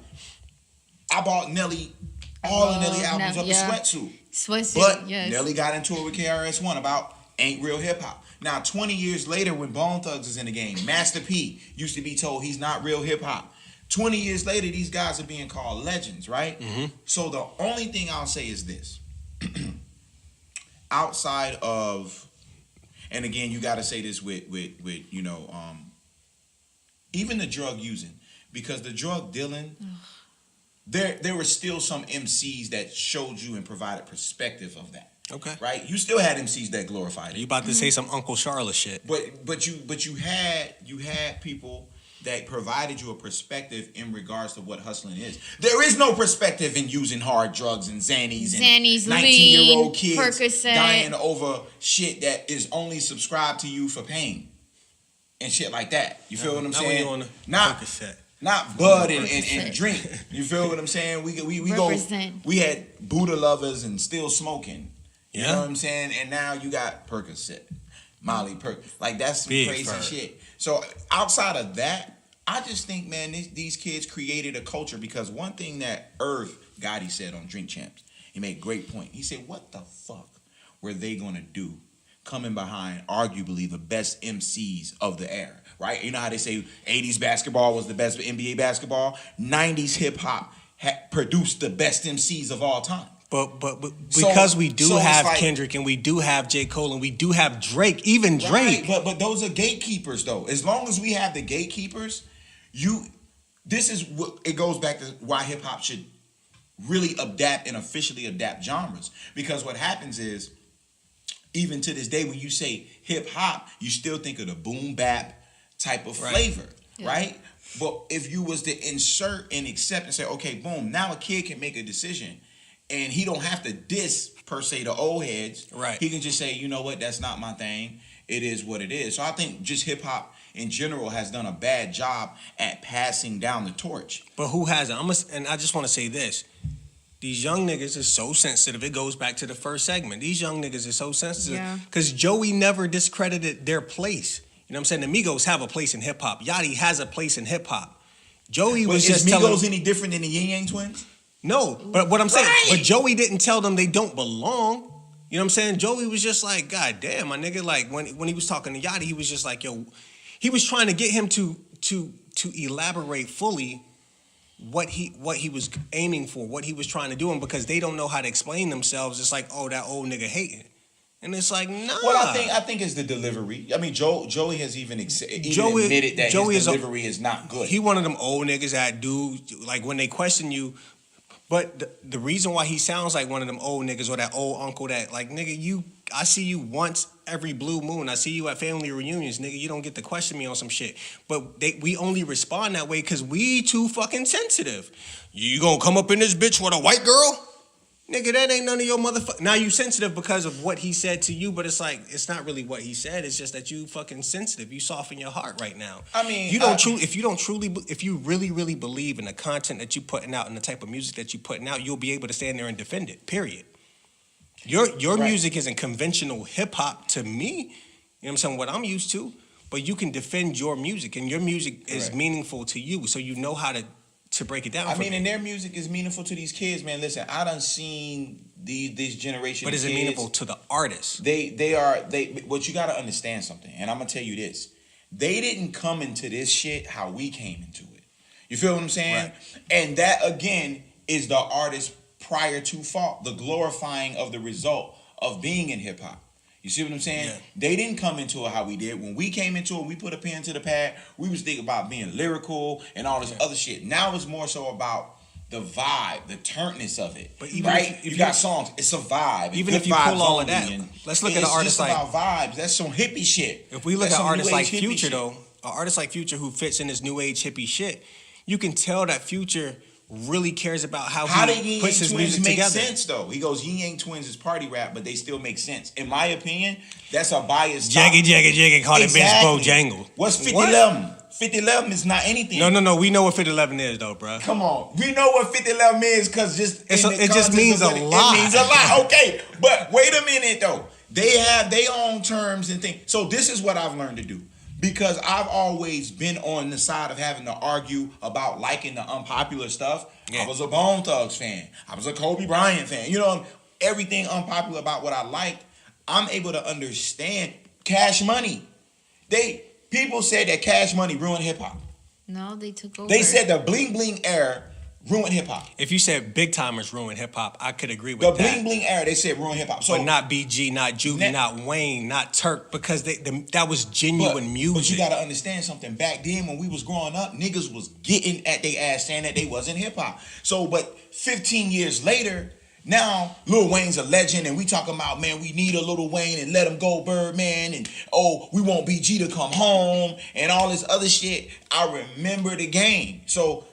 I bought all of Nelly albums up in Sweatsuit. But Nelly got into it with KRS-One about ain't real hip hop. Now, 20 years later, when Bone Thugs is in the game, Master P used to be told he's not real hip hop. 20 years later, these guys are being called legends, right? Mm-hmm. So the only thing I'll say is this. Outside of, and again, you got to say this with even the drug using, because the drug dealing, there were still some MCs that showed you and provided perspective of that. Okay. Right? You still had MCs that glorified it. You about to say some Uncle Charlotte shit. But you had people that provided you a perspective in regards to what hustling is. There is no perspective in using hard drugs and Xannies, and 19-year-old kids Percocet, dying over shit that is only subscribed to you for pain and shit like that. You feel what I'm saying? When you on Percocet. Not bud and drink. You feel what I'm saying? We had Buddha lovers and still smoking. You know what I'm saying? And now you got Percocet, Molly like that's some big crazy shit. So outside of that, I just think, man, these kids created a culture, because one thing that Irv Gotti said on Drink Champs, he made a great point. He said, what the fuck were they going to do coming behind arguably the best MCs of the era, right? You know how they say 80s basketball was the best NBA basketball? 90s hip-hop produced the best MCs of all time. But because we do have Kendrick and we do have J. Cole and we do have Drake, even Drake. Right, but those are gatekeepers, though. As long as we have the gatekeepers, this is what it goes back to why hip hop should really adapt and officially adapt genres. Because what happens is, even to this day, when you say hip hop, you still think of the boom bap type of flavor, right? But if you was to insert and accept and say, okay, boom, now a kid can make a decision. And he don't have to diss, per se, the old heads. Right. He can just say, you know what, that's not my thing. It is what it is. So I think just hip-hop in general has done a bad job at passing down the torch. But who hasn't? And I just want to say this. These young niggas is so sensitive. It goes back to the first segment. These young niggas are so sensitive. Because Joey never discredited their place. You know what I'm saying? The Migos have a place in hip-hop. Yachty has a place in hip-hop. Joey was just telling... Is Migos any different than the Yin Yang Twins? No, but what I'm saying, but Joey didn't tell them they don't belong. You know what I'm saying? Joey was just like, God damn, my nigga. Like when he was talking to Yachty, he was just like, yo, he was trying to get him to elaborate fully what he was aiming for, what he was trying to do, and because they don't know how to explain themselves, it's like, oh, that old nigga hating. And it's like, nah. Well, I think it's the delivery. I mean, Joey has even admitted that his delivery is not good. He one of them old niggas that do, like, when they question you. But the reason why he sounds like one of them old niggas or that old uncle that, like, nigga, I see you once every blue moon. I see you at family reunions, nigga. You don't get to question me on some shit. But we only respond that way because we too fucking sensitive. You gonna come up in this bitch with a white girl? Nigga, that ain't none of your motherfucker. Now you sensitive because of what he said to you, but it's like, it's not really what he said. It's just that you fucking sensitive. You soften your heart right now. I mean, if you really, really believe in the content that you putting out and the type of music that you putting out, you'll be able to stand there and defend it, period. Your music isn't conventional hip hop to me. You know what I'm saying? What I'm used to, but you can defend your music and your music is meaningful to you. So you know how to to break it down. I mean, and their music is meaningful to these kids, man. Listen, I done seen this generation. But of is it kids, meaningful to the artists? What you got to understand something, and I'm gonna tell you this: they didn't come into this shit how we came into it. You feel what I'm saying? Right. And that again is the artist prior to fault, the glorifying of the result of being in hip hop. You see what I'm saying? Yeah. They didn't come into it how we did. When we came into it, we put a pen to the pad. We was thinking about being lyrical and all this other shit. Now it's more so about the vibe, the turntness of it. But even right? if you you got songs. It's a vibe. Even Good if you pull vibes all of only, that, and let's look at an it's artist just like. about vibes. That's some hippie shit. If we look That's at some artists new like age hippie Future, shit. though, an artist like Future who fits in this new age hippie shit, you can tell that Future really cares about how How he do puts Yin his Twins music make together. sense though? He goes, Yin Yang Twins is party rap, but they still make sense. In my opinion, that's a biased. Jaggy, jaggy, jaggy, call it Exactly. Bench Bojangle. What's 50 What? 11? 50 11 is not anything. No. We know what 5011 is, though, bro. Come on. We know what 50 11 is because just It in the just context means of a what lot. It means a lot. Okay. But wait a minute though. They have their own terms and things. So this is what I've learned to do. Because I've always been on the side of having to argue about liking the unpopular stuff. Yeah. I was a Bone Thugs fan. I was a Kobe Bryant fan. You know, everything unpopular about what I liked, I'm able to understand. Cash Money. People said that Cash Money ruined hip hop. No, they took over. They said the bling bling era ruined hip hop. If you said big timers ruin hip hop, I could agree with The that. bling bling era, they said ruined hip hop. So But not BG, not Juvie, not Wayne, not Turk, because that was genuine music. But you gotta understand something. Back then, when we was growing up, niggas was getting at their ass saying that they wasn't hip hop. So, but 15 years later, now Lil Wayne's a legend, and we talking about, man, we need a Lil Wayne and let him go, Birdman, and we want BG to come home and all this other shit. I remember the game. So.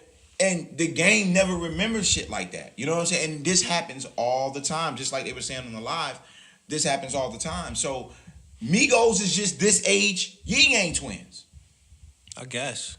And the game never remembers shit like that. You know what I'm saying? And this happens all the time. Just like they were saying on the live, this happens all the time. So Migos is just this age Yin Yang Twins. I guess.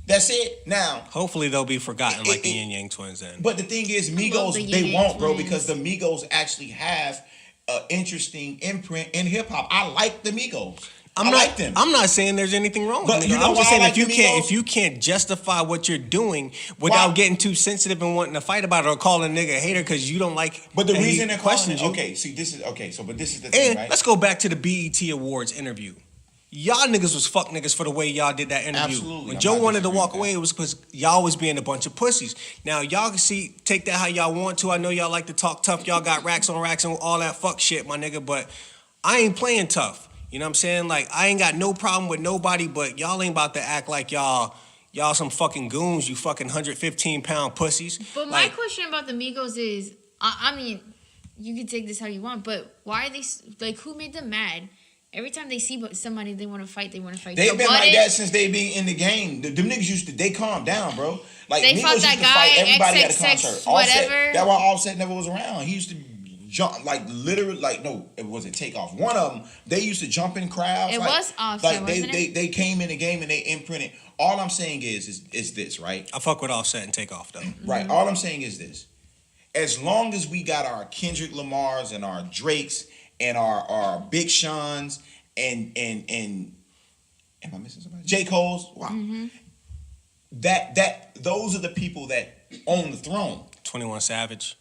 That's it. Now, hopefully they'll be forgotten like the Yin Yang Twins then. but the thing is, love Migos, the Yin they Yang won't, bro, Twins. because the Migos actually have an interesting imprint in hip hop. I like the Migos. I like them. I'm not saying there's anything wrong But with them. you know I'm just why I saying like the if you can't justify what you're doing without getting too sensitive and wanting to fight about it or calling a nigga a hater because you don't like. But the and he reason they're calling questions it, you. okay, see, this is okay. So, but this is the thing, And right? let's go back to the BET Awards interview. Y'all niggas was fuck niggas for the way y'all did that interview. Absolutely. When I'm Joe not wanted to disagreeing walk with away, it was because y'all was being a bunch of pussies. Now y'all can take that how y'all want to. I know y'all like to talk tough. Y'all got racks and all that fuck shit, my nigga. But I ain't playing tough. You know what I'm saying? Like, I ain't got no problem with nobody, but y'all ain't about to act like y'all some fucking goons, you fucking 115-pound pussies. But my question about the Migos is, I mean, you can take this how you want, but why are they, like, who made them mad? Every time they see somebody they want to fight, they want to fight. They've Joe been Budden, like that since they be in the game. Them niggas they calm down, bro. Like They Migos fought used that to guy, fight everybody at a XXX, concert. whatever. That's why Offset never was around. He used to jump, like literally, like no, it wasn't Takeoff. One of them, they used to jump in crowds. It like, was Offset, like wasn't it? they came in the game and they imprinted. All I'm saying is this, right? I fuck with Offset and Takeoff though. Right. All I'm saying is this. As long as we got our Kendrick Lamars and our Drakes and our Big Sean's and am I missing somebody? J. Cole's. Wow. Mm-hmm. Those are the people that own the throne. 21 Savage.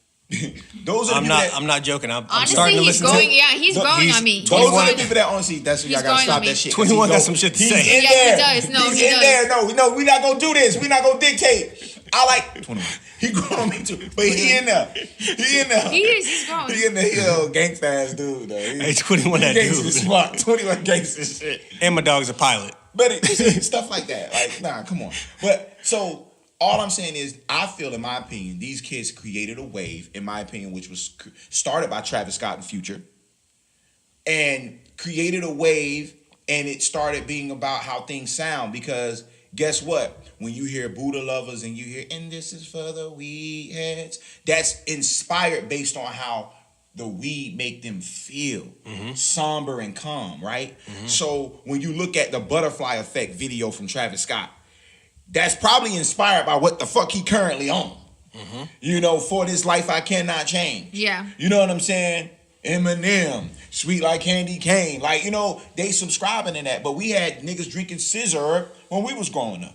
Those are the I'm not joking. I'm Honestly, starting to he's listen going. to. Yeah, he's growing on me. Those are the people that own. See, that's what y'all He's gotta growing stop on me. that shit. 21 got some shit to he's say. In Yes, there. he does. No, he's he in does. there. No, we're not gonna do this. We're not gonna dictate. I like 21. He growing on me too, but he in there. He in there. He is. He's growing. He in there. He a little gangsta ass dude though. Hey, 21 that gangsta dude. smart. 21 gangsta shit. And my dog's a pilot. But stuff like that. Like, nah, come on. But so all I'm saying is, I feel, in my opinion, these kids created a wave, in my opinion, which was started by Travis Scott and Future, and created a wave, and it started being about how things sound. Because guess what? When you hear Buddha Lovers and you hear, and this is for the weed heads, that's inspired based on how the weed make them feel somber and calm, right? So when you look at the Butterfly Effect video from Travis Scott, that's probably inspired by what the fuck he currently on. You know, For This Life I Cannot Change. Yeah. You know what I'm saying? Eminem, Sweet Like Candy Cane. Like, you know, they subscribing in that. But we had niggas drinking scissor when we was growing up.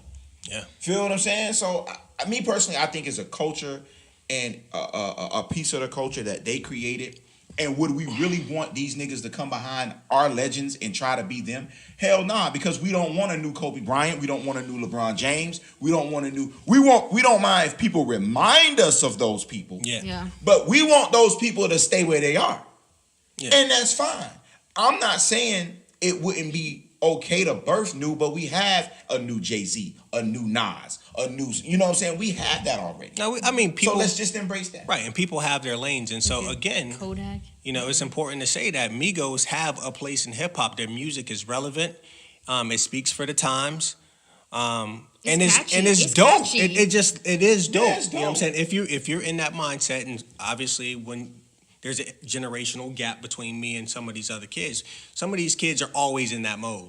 Yeah. Feel what I'm saying? So me personally, I think it's a culture and a piece of the culture that they created. And would we really want these niggas to come behind our legends and try to be them? Hell nah, because we don't want a new Kobe Bryant. We don't want a new LeBron James. We don't want a new. We don't mind if people remind us of those people. Yeah. But we want those people to stay where they are. Yeah. And that's fine. I'm not saying it wouldn't be okay to birth new, but we have a new Jay-Z, a new Nas, a new, you know what I'm saying? We have that already. No, I mean, people. So let's just embrace that. Right, and people have their lanes. And so, again, Kodak. it's important to say that Migos have a place in hip-hop. Their music is relevant. It speaks for the times. And it's dope. catchy. It is dope. Yeah, it's You know what I'm dope. saying? If you're in that mindset, and obviously when there's a generational gap between me and some of these other kids, some of these kids are always in that mode.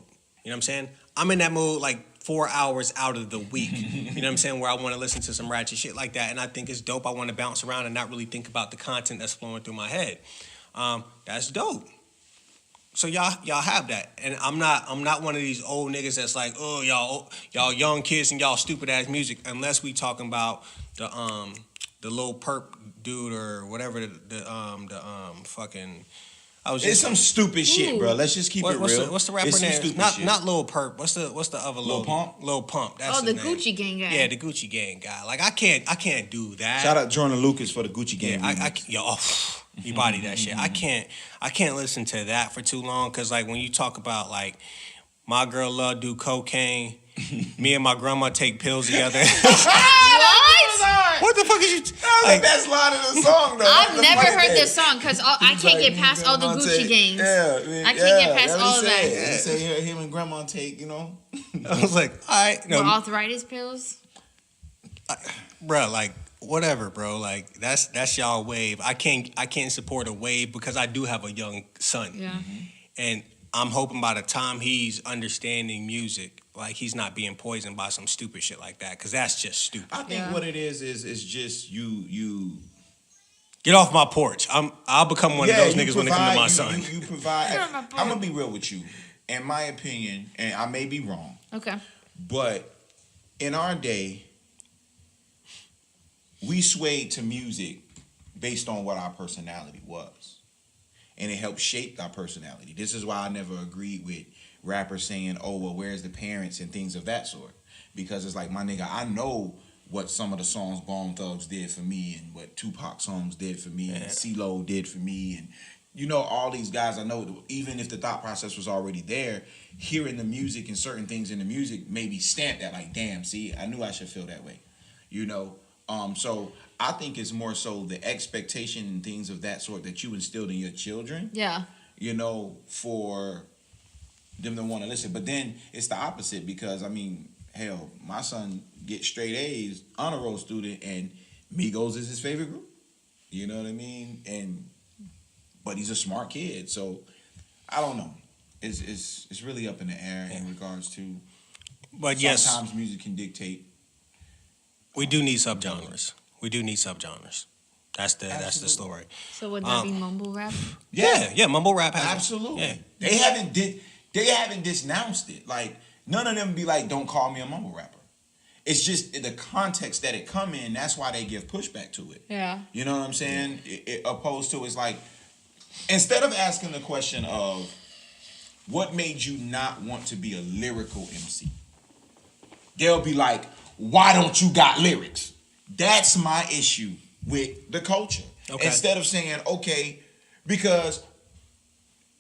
You know what I'm saying? I'm in that mode like 4 hours out of the week. You know what I'm saying? Where I want to listen to some ratchet shit like that. And I think it's dope. I want to bounce around and not really think about the content that's flowing through my head. That's dope. So y'all have that. And I'm not one of these old niggas that's like, oh, y'all young kids and y'all stupid ass music, unless we talking about the Lil Perp dude or whatever the fucking It's some stupid shit, bro. Let's just keep it real. What's the rapper It's some name? stupid Not shit. not Lil Perp. What's the other Lil Pump? Lil Pump. That's The his name. Gucci Gang guy. Yeah, the Gucci Gang guy. Like I can't do that. Shout out Jordan Lucas for the Gucci Gang. Yeah, remix. you body that shit. I can't listen to that for too long because like when you talk about like my girl love do cocaine, me and my grandma take pills together. What the fuck is you? That's the best line of the song, though. I've never heard this song because I can't get past all the Gucci gangs. I can't get past all of that. They say him and grandma take, I was like, all right, Or arthritis pills. bro, like whatever, bro. Like that's y'all wave. I can't support a wave because I do have a young son. Yeah. And I'm hoping by the time he's understanding music, like he's not being poisoned by some stupid shit like that, because that's just stupid. I think what it is just you get off my porch. I'll become one of those niggas when it comes to my son. You provide. Get off my porch. I'm gonna be real with you. In my opinion, and I may be wrong, Okay. but in our day, we swayed to music based on what our personality was. And it helped shape our personality. This is why I never agreed with rappers saying, oh, well, where's the parents and things of that sort. Because it's like, my nigga, I know what some of the songs Bone Thugs did for me and what Tupac songs did for me and CeeLo did for me. And, all these guys, I know, even if the thought process was already there, hearing the music and certain things in the music maybe stamped that like, damn, see, I knew I should feel that way. So I think it's more so the expectation and things of that sort that you instilled in your children. Yeah. For them to want to listen. But then it's the opposite because, hell, my son gets straight A's, honor roll student, and Migos is his favorite group. You know what I mean? But he's a smart kid, so I don't know. It's really up in the air in regards to. But sometimes music can dictate. We do need subgenres. That's the story. So would that be mumble rap? Yeah, mumble rap has absolutely. Yeah. They haven't denounced it. Like none of them be like, "Don't call me a mumble rapper." It's just the context that it come in. That's why they give pushback to it. Yeah. You know what I'm saying? Opposed to it's like instead of asking the question of what made you not want to be a lyrical MC, they'll be like, why don't you got lyrics? That's my issue with the culture. Okay. Instead of saying, okay, because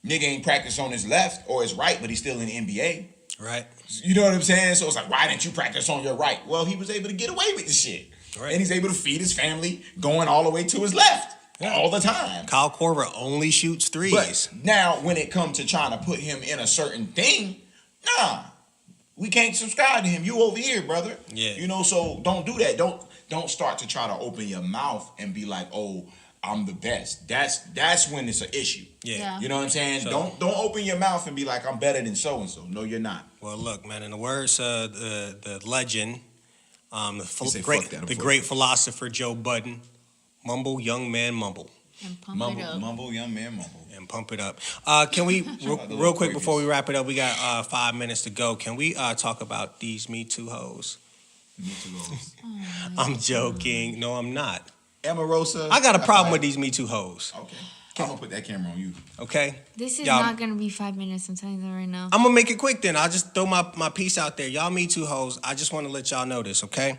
nigga ain't practice on his left or his right, but he's still in the NBA. Right. You know what I'm saying? So it's like, why didn't you practice on your right? Well, he was able to get away with the shit. Right. And he's able to feed his family going all the way to his left all the time. Kyle Korver only shoots threes. But now when it comes to trying to put him in a certain thing, nah. We can't subscribe to him. You over here, brother. Yeah. So don't do that. Don't start to try to open your mouth and be like, oh, I'm the best. That's when it's an issue. Yeah. You know what I'm saying? So, don't open your mouth and be like, I'm better than so and so. No, you're not. Well, look, man. In the words of the legend, the great philosopher Joe Budden, mumble, young man, mumble. And pump it up. Mumble, young man, mumble. And pump it up. Can we, real quick before we wrap it up, we got 5 minutes to go. Can we talk about these Me Too hoes? Me Too hoes. I'm joking. No, I'm not. Amarosa. I got a problem with these Me Too hoes. Okay. I'm gonna put that camera on you. Okay. This is Y'all- not gonna be 5 minutes. I'm telling you that right now. I'm gonna make it quick then. I'll just throw my piece out there. Y'all Me Too hoes. I just want to let y'all know this, okay?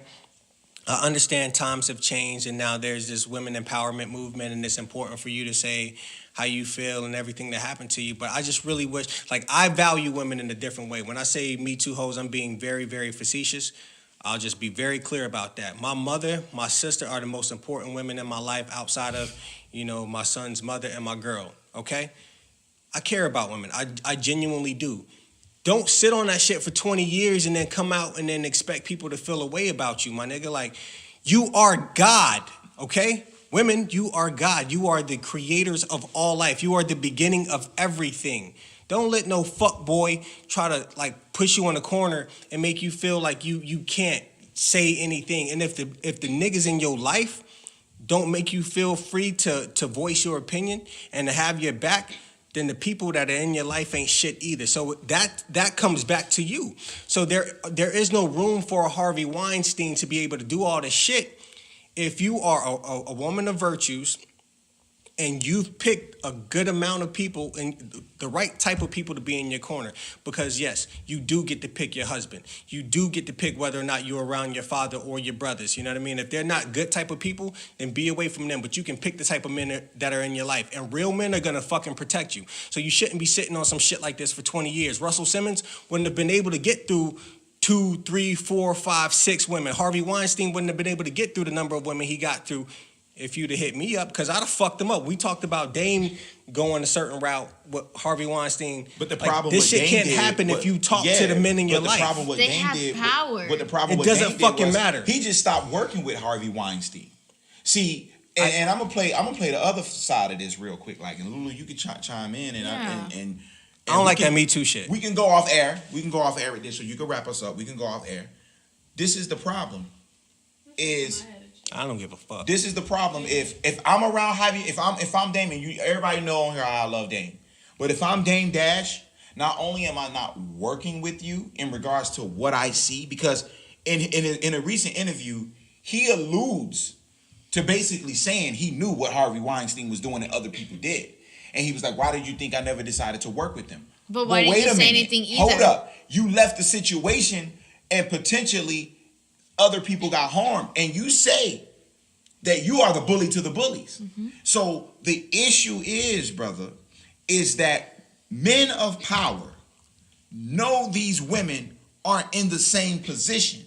I understand times have changed and now there's this women empowerment movement and it's important for you to say how you feel and everything that happened to you. But I just really wish, like, I value women in a different way. When I say Me Too hoes, I'm being very, very facetious. I'll just be very clear about that. My mother, my sister are the most important women in my life outside of, my son's mother and my girl, okay? I care about women. I genuinely do. Don't sit on that shit for 20 years and then come out and then expect people to feel a way about you, my nigga. Like, you are God, okay? Women, you are God. You are the creators of all life. You are the beginning of everything. Don't let no fuck boy try to, like, push you in a corner and make you feel like you can't say anything. And if the niggas in your life don't make you feel free to voice your opinion and to have your back, then the people that are in your life ain't shit either. So that comes back to you. So there is no room for a Harvey Weinstein to be able to do all this shit if you are a woman of virtues and you've picked a good amount of people and the right type of people to be in your corner. Because yes, you do get to pick your husband. You do get to pick whether or not you're around your father or your brothers. You know what I mean? If they're not good type of people, then be away from them. But you can pick the type of men that are in your life. And real men are going to fucking protect you. So you shouldn't be sitting on some shit like this for 20 years. Russell Simmons wouldn't have been able to get through 2, 3, 4, 5, 6 women. Harvey Weinstein wouldn't have been able to get through the number of women he got through if you'd have hit me up, because I'd have fucked him up. We talked about Dame going a certain route with Harvey Weinstein. But the problem this with shit Dame can't happen if you talk to the men in your life. They have power. But the problem It with doesn't Dame fucking was matter. He just stopped working with Harvey Weinstein. See, and I'm gonna play the other side of this real quick. Like, and Lulu, you can chime in, and I don't like that Me Too shit. We can go off air. We can go off air with this, so you can wrap us up. We can go off air. This is the problem. I don't give a fuck. This is the problem. If I'm around Harvey, if I'm Dame, and everybody know on here how I love Dame. But if I'm Dame Dash, not only am I not working with you in regards to what I see, because in a recent interview, he alludes to basically saying he knew what Harvey Weinstein was doing and other people did. And he was like, why did you think I never decided to work with them? But why didn't you say anything either? Hold up. You left the situation and potentially other people got harmed. And you say that you are the bully to the bullies. Mm-hmm. So the issue is, brother, is that men of power know these women aren't in the same position.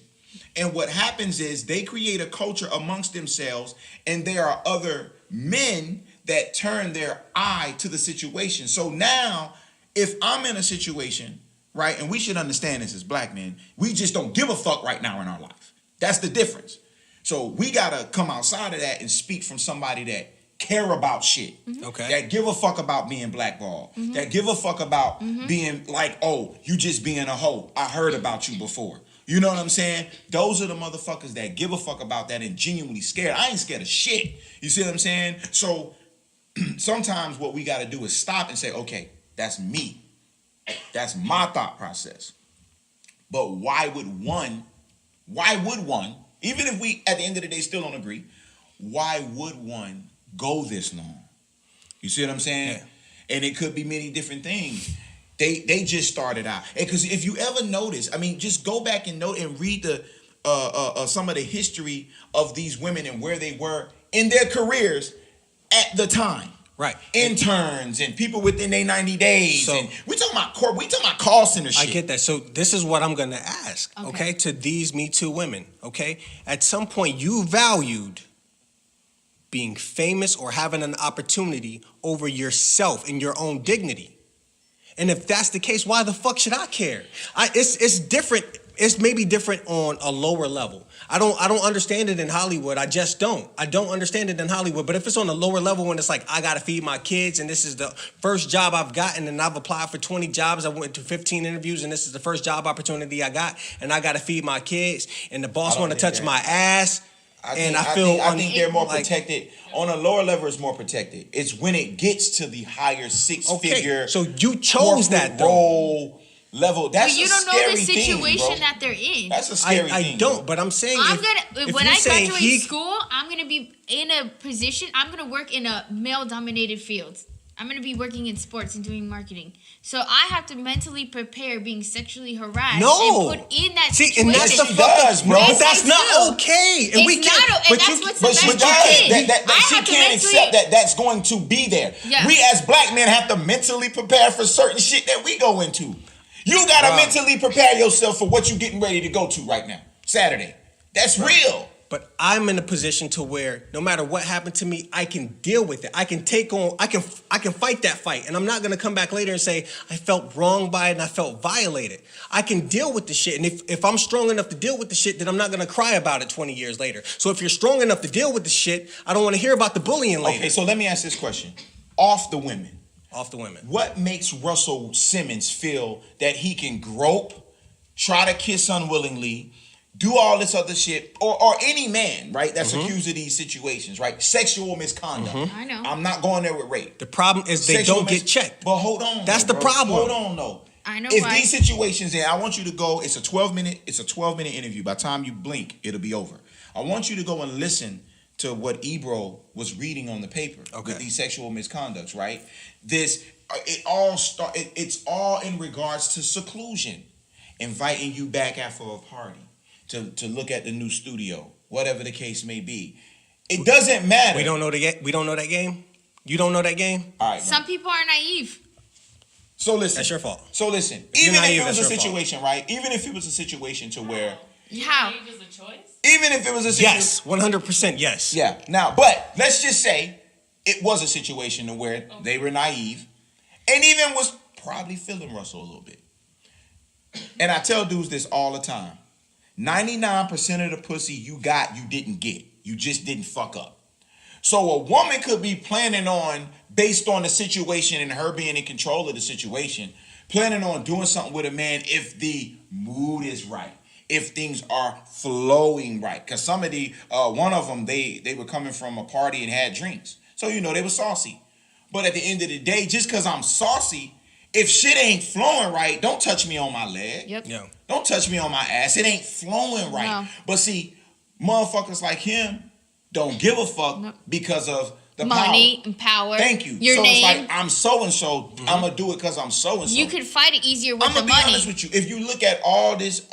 And what happens is they create a culture amongst themselves, and there are other men that turn their eye to the situation. So now, if I'm in a situation, right, and we should understand this as black men, we just don't give a fuck right now in our life. That's the difference. So we gotta come outside of that and speak from somebody that care about shit. Mm-hmm. Okay. That give a fuck about being blackballed. Mm-hmm. That give a fuck about being like, oh, you just being a hoe. I heard about you before. You know what I'm saying? Those are the motherfuckers that give a fuck about that and genuinely scared. I ain't scared of shit. You see what I'm saying? So sometimes what we got to do is stop and say, okay, that's me. That's my thought process. But why would one, even if we at the end of the day still don't agree, why would one go this long? You see what I'm saying? Yeah. And it could be many different things. They just started out. Because if you ever notice, I mean, just go back and note and read the some of the history of these women and where they were in their careers at the time. Right. Interns and people within their 90 days. So, and we talking about call center shit. I get that. So this is what I'm gonna ask, okay, to these Me Too women, okay? At some point you valued being famous or having an opportunity over yourself and your own dignity. And if that's the case, why the fuck should I care? It's different. It's maybe different on a lower level. I don't understand it in Hollywood. I just don't. I don't understand it in Hollywood. But if it's on a lower level when it's like, I got to feed my kids and this is the first job I've gotten and I've applied for 20 jobs. I went to 15 interviews and this is the first job opportunity I got and I got to feed my kids and the boss want to touch my ass. I think they're more protected. On a lower level, it's more protected. It's when it gets to the higher six-figure so you chose that role level. That's But you a don't know scary the situation thing, bro. that they're in. That's a scary thing. I don't, but I'm saying When I graduate school, I'm gonna be in a position. I'm gonna work in a male-dominated field. I'm gonna be working in sports and doing marketing. So I have to mentally prepare being sexually harassed and put in that situation. And that's the does, bro. But that's not okay. And It's we can't. not, and that's what's But she the does. She can't accept that that's going to be there. Yeah. We as black men have to mentally prepare for certain shit that we go into. You gotta mentally prepare yourself for what you're getting ready to go to right now. Saturday. That's real. But I'm in a position to where no matter what happened to me, I can deal with it. I can fight that fight. And I'm not gonna come back later and say I felt wronged by it and I felt violated. I can deal with the shit. And if I'm strong enough to deal with the shit, then I'm not gonna cry about it 20 years later. So if you're strong enough to deal with the shit, I don't wanna hear about the bullying later. Okay, so let me ask this question. Off the women. What makes Russell Simmons feel that he can grope, try to kiss unwillingly, do all this other shit, or any man, right, that's accused of these situations, right? Sexual misconduct. I know. I'm not going there with rape. The problem is they don't get checked. But hold on. That's though, the bro. problem. Hold on, though. I know if why. these situations, and I want you to go, it's a 12-minute interview. By the time you blink, it'll be over. I want you to go and listen to what Ebro was reading on the paper with these sexual misconducts, right? It's all in regards to seclusion, inviting you back after a party to look at the new studio, whatever the case may be. It doesn't matter. We don't know that game. You don't know that game. All right. Some people are naive. So listen. That's your fault. So listen. If Even you're naive, if it was a that's your situation, right? Even if it was a situation to where. How? Age is a choice? Even if it was a situation. Yes, 100% yes. Yeah. Now, but let's just say it was a situation to where they were naive and even was probably feeling Russell a little bit. And I tell dudes this all the time. 99% of the pussy you got, you didn't get. You just didn't fuck up. So a woman could be planning on, based on the situation and her being in control of the situation, planning on doing something with a man if the mood is right, if things are flowing right. Because some of one of them, they were coming from a party and had drinks. So, they were saucy. But at the end of the day, just because I'm saucy, if shit ain't flowing right, don't touch me on my leg. Yep. Yeah. Don't touch me on my ass. It ain't flowing right. No. But see, motherfuckers like him don't give a fuck because of the money power. and power. Thank you. Your so name. It's like, I'm so-and-so. I'm going to do it because I'm so-and-so. You could fight it easier with I'm the gonna be money. honest with you. If you look at all these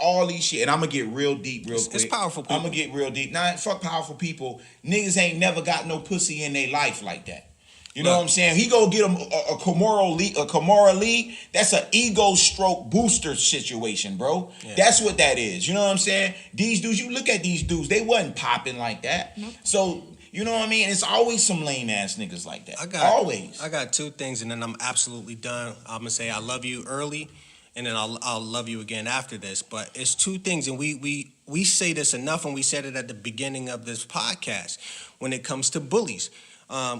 shit, and I'm gonna get real deep real quick. It's powerful people. I'm gonna get real deep. Nah, fuck powerful people. Niggas ain't never got no pussy in their life like that. You know what I'm saying? He go get him a Kimura Lee. That's an ego stroke booster situation, bro. Yeah. That's what that is. You know what I'm saying? These dudes, you look at these dudes, they wasn't popping like that. Nope. So, you know what I mean? It's always some lame ass niggas like that. I got two things, and then I'm absolutely done. I'm gonna say I love you early, and then I'll love you again after this. But it's two things, and we say this enough, and we said it at the beginning of this podcast when it comes to bullies.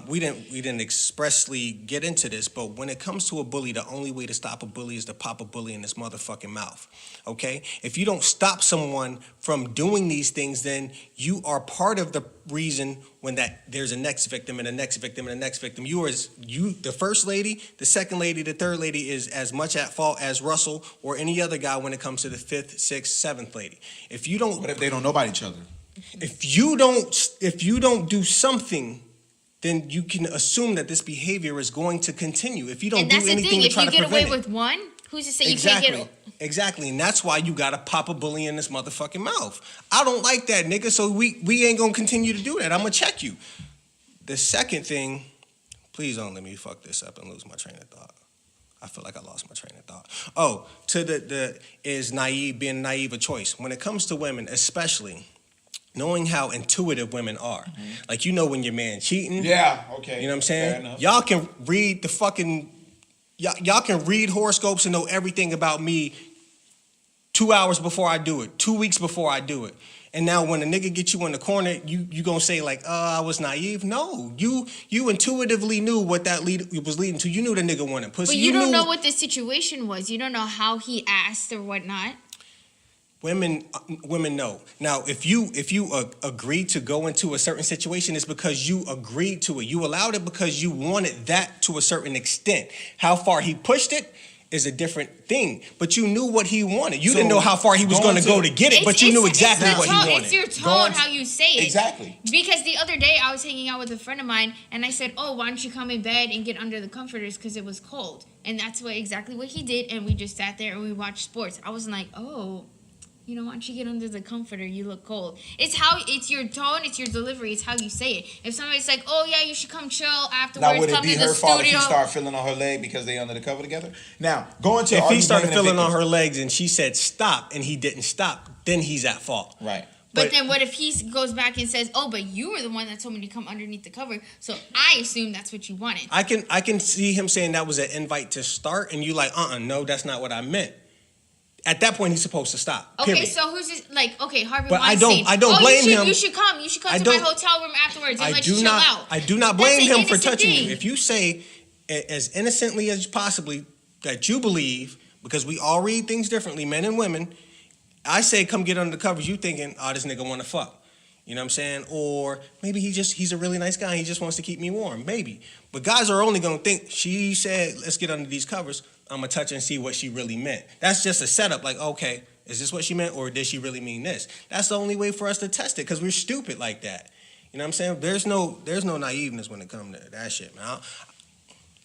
We didn't expressly get into this, but when it comes to a bully, the only way to stop a bully is to pop a bully in his motherfucking mouth. Okay? If you don't stop someone from doing these things, then you are part of the reason when there's a next victim and a next victim and a next victim. You, the first lady, the second lady, the third lady is as much at fault as Russell or any other guy when it comes to the fifth, sixth, seventh lady. What if they don't know about each other? If you don't do something, then you can assume that this behavior is going to continue. If you don't do anything to try to prevent it. If you get away with one, who's to say you can't get... Exactly, and that's why you gotta pop a bully in this motherfucking mouth. I don't like that, nigga, so we ain't gonna continue to do that. I'm gonna check you. The second thing, please don't let me fuck this up and lose my train of thought. I feel like I lost my train of thought. Oh, is being naive a choice? When it comes to women, especially... knowing how intuitive women are. Mm-hmm. Like, when your man cheating. Yeah, okay. You know what I'm saying? Y'all can read y'all can read horoscopes and know everything about me 2 hours before I do it, 2 weeks before I do it. And now when a nigga get you in the corner, you gonna say like, I was naive? No, you intuitively knew what that was leading to. You knew the nigga wanted pussy. But you don't know what the situation was. You don't know how he asked or whatnot. Women know. Now, if you agreed to go into a certain situation, it's because you agreed to it. You allowed it because you wanted that to a certain extent. How far he pushed it is a different thing. But you knew what he wanted. You So, didn't know how far he was going to go to get it, but you knew exactly what he wanted. It's your tone, how you say it. Exactly. Because the other day I was hanging out with a friend of mine, and I said, "Oh, why don't you come in bed and get under the comforters because it was cold?" And that's exactly what he did. And we just sat there and we watched sports. I was like, "Oh, you know, why don't you get under the comforter? You look cold." It's your tone, it's your delivery, it's how you say it. If somebody's like, "Oh yeah, you should come chill afterwards, Now, would it come be to the her fault if studio." he started feeling on her leg because they under the cover together? Now, going to If he started feeling on her legs and she said stop and he didn't stop, then he's at fault. Right. But then what if he goes back and says, "Oh, but you were the one that told me to come underneath the cover, so I assume that's what you wanted." I can see him saying that was an invite to start, and you like, no, that's not what I meant. At that point, he's supposed to stop. Okay, period. so who's this? Like, okay, Harvey But Weinstein. I don't blame him. You should come. You should come I to my don't- hotel room afterwards and I let do you chill out. I do not blame That's an him for innocent touching thing. you. If you say as innocently as possibly that you believe, because we all read things differently, men and women. I say, come get under the covers. You thinking, oh, this nigga want to fuck. You know what I'm saying? Or maybe he's a really nice guy. He just wants to keep me warm. Maybe. But guys are only going to think, she said, let's get under these covers. I'm going to touch her and see what she really meant. That's just a setup. Like, okay, is this what she meant? Or did she really mean this? That's the only way for us to test it because we're stupid like that. You know what I'm saying? There's no naiveness when it comes to that shit, man.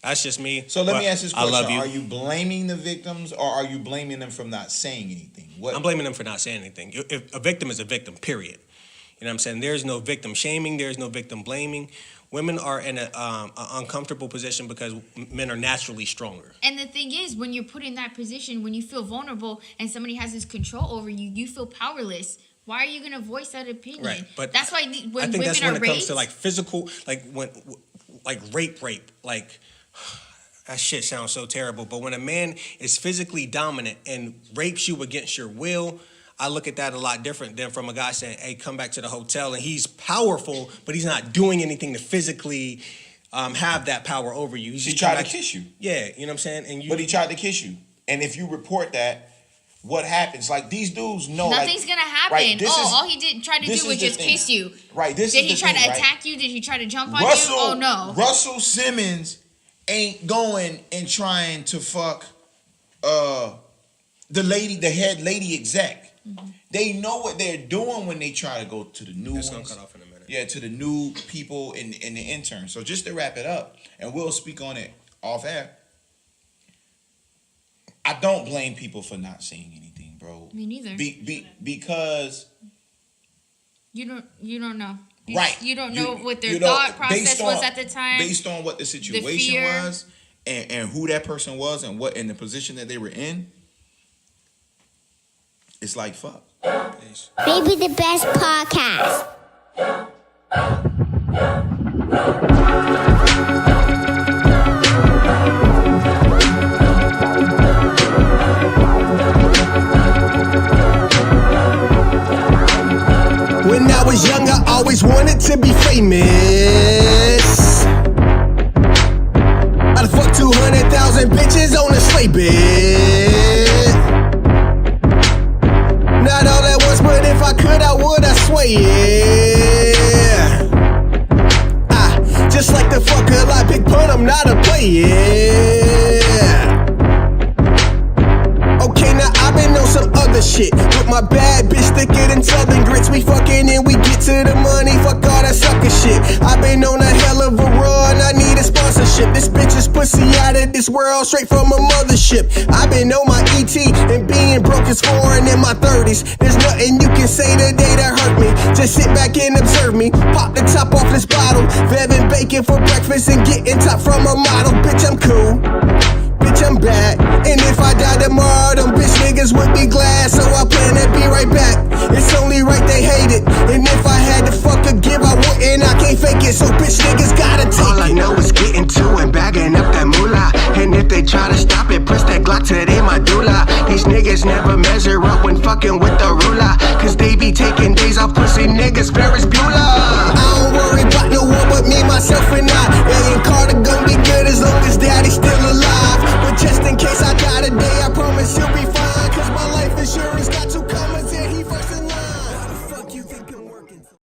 That's just me. So let me ask this question. I love you. Are you blaming the victims or are you blaming them from not saying anything? What? I'm blaming them for not saying anything. If a victim is a victim, period. You know what I'm saying? There's no victim shaming. There's no victim blaming. Women are in an uncomfortable position because men are naturally stronger. And the thing is, when you're put in that position, when you feel vulnerable and somebody has this control over you, you feel powerless. Why are you going to voice that opinion? Right, but that's why when I think women that's when are it raped, comes to like physical, like rape, like that shit sounds so terrible. But when a man is physically dominant and rapes you against your will, I look at that a lot different than from a guy saying, "Hey, come back to the hotel," and he's powerful, but he's not doing anything to physically have that power over you. He tried to kiss you. Yeah, you know what I'm saying. But he tried to kiss you, and if you report that, what happens? Like these dudes know. nothing's gonna happen. Right, all he did try to do was just kiss you. Right. Did he try to attack you? Did he try to jump on you? Oh no. Russell Simmons ain't going and trying to fuck the head lady exec. Mm-hmm. They know what they're doing when they try to go to the new ones. It's gonna cut off in a minute. Yeah, to the new people and the interns. So just to wrap it up, and we'll speak on it off air. I don't blame people for not saying anything, bro. Me neither. Because you don't know. Right. You don't know what their thought process was at the time. Based on what the situation was and who that person was and what in the position that they were in. It's like fuck. Peace. Maybe the best podcast. When I was young, I always wanted to be famous. I'd fuck 200,000 bitches on a sleigh bed. Not all at once, but if I could, I would, I swear, yeah. Just like the fucker, like Big Pun, I'm not a player. Okay, now I've been on some other shit with my bad bitch thicker than Southern grits. We fucking and we get to the money, fuck all that sucker shit. I've been on a hell of a run, I need a sponsorship. This bitch is pussy out of this world, straight from a mothership. I've been on my ET and being broke is foreign in my 30s. There's nothing you can say today that hurt me. Just sit back and observe me, pop the top off this bottle, Vevin bacon for breakfast and getting top from a model. Bitch, I'm cool. Bitch, I'm back. And if I die tomorrow, them bitch niggas would be glad. So I plan to be right back. It's only right they hate it. And if I had to fuck a give, I wouldn't. I can't fake it. So bitch niggas gotta take it. All I know is getting to and bagging up that moolah. And if they try to stop it, press that Glock to their medulla. These niggas never measure up when fucking with the ruler. Cause they be taking days off pussy niggas, Ferris Bueller. I don't worry about no one but me, myself, and I.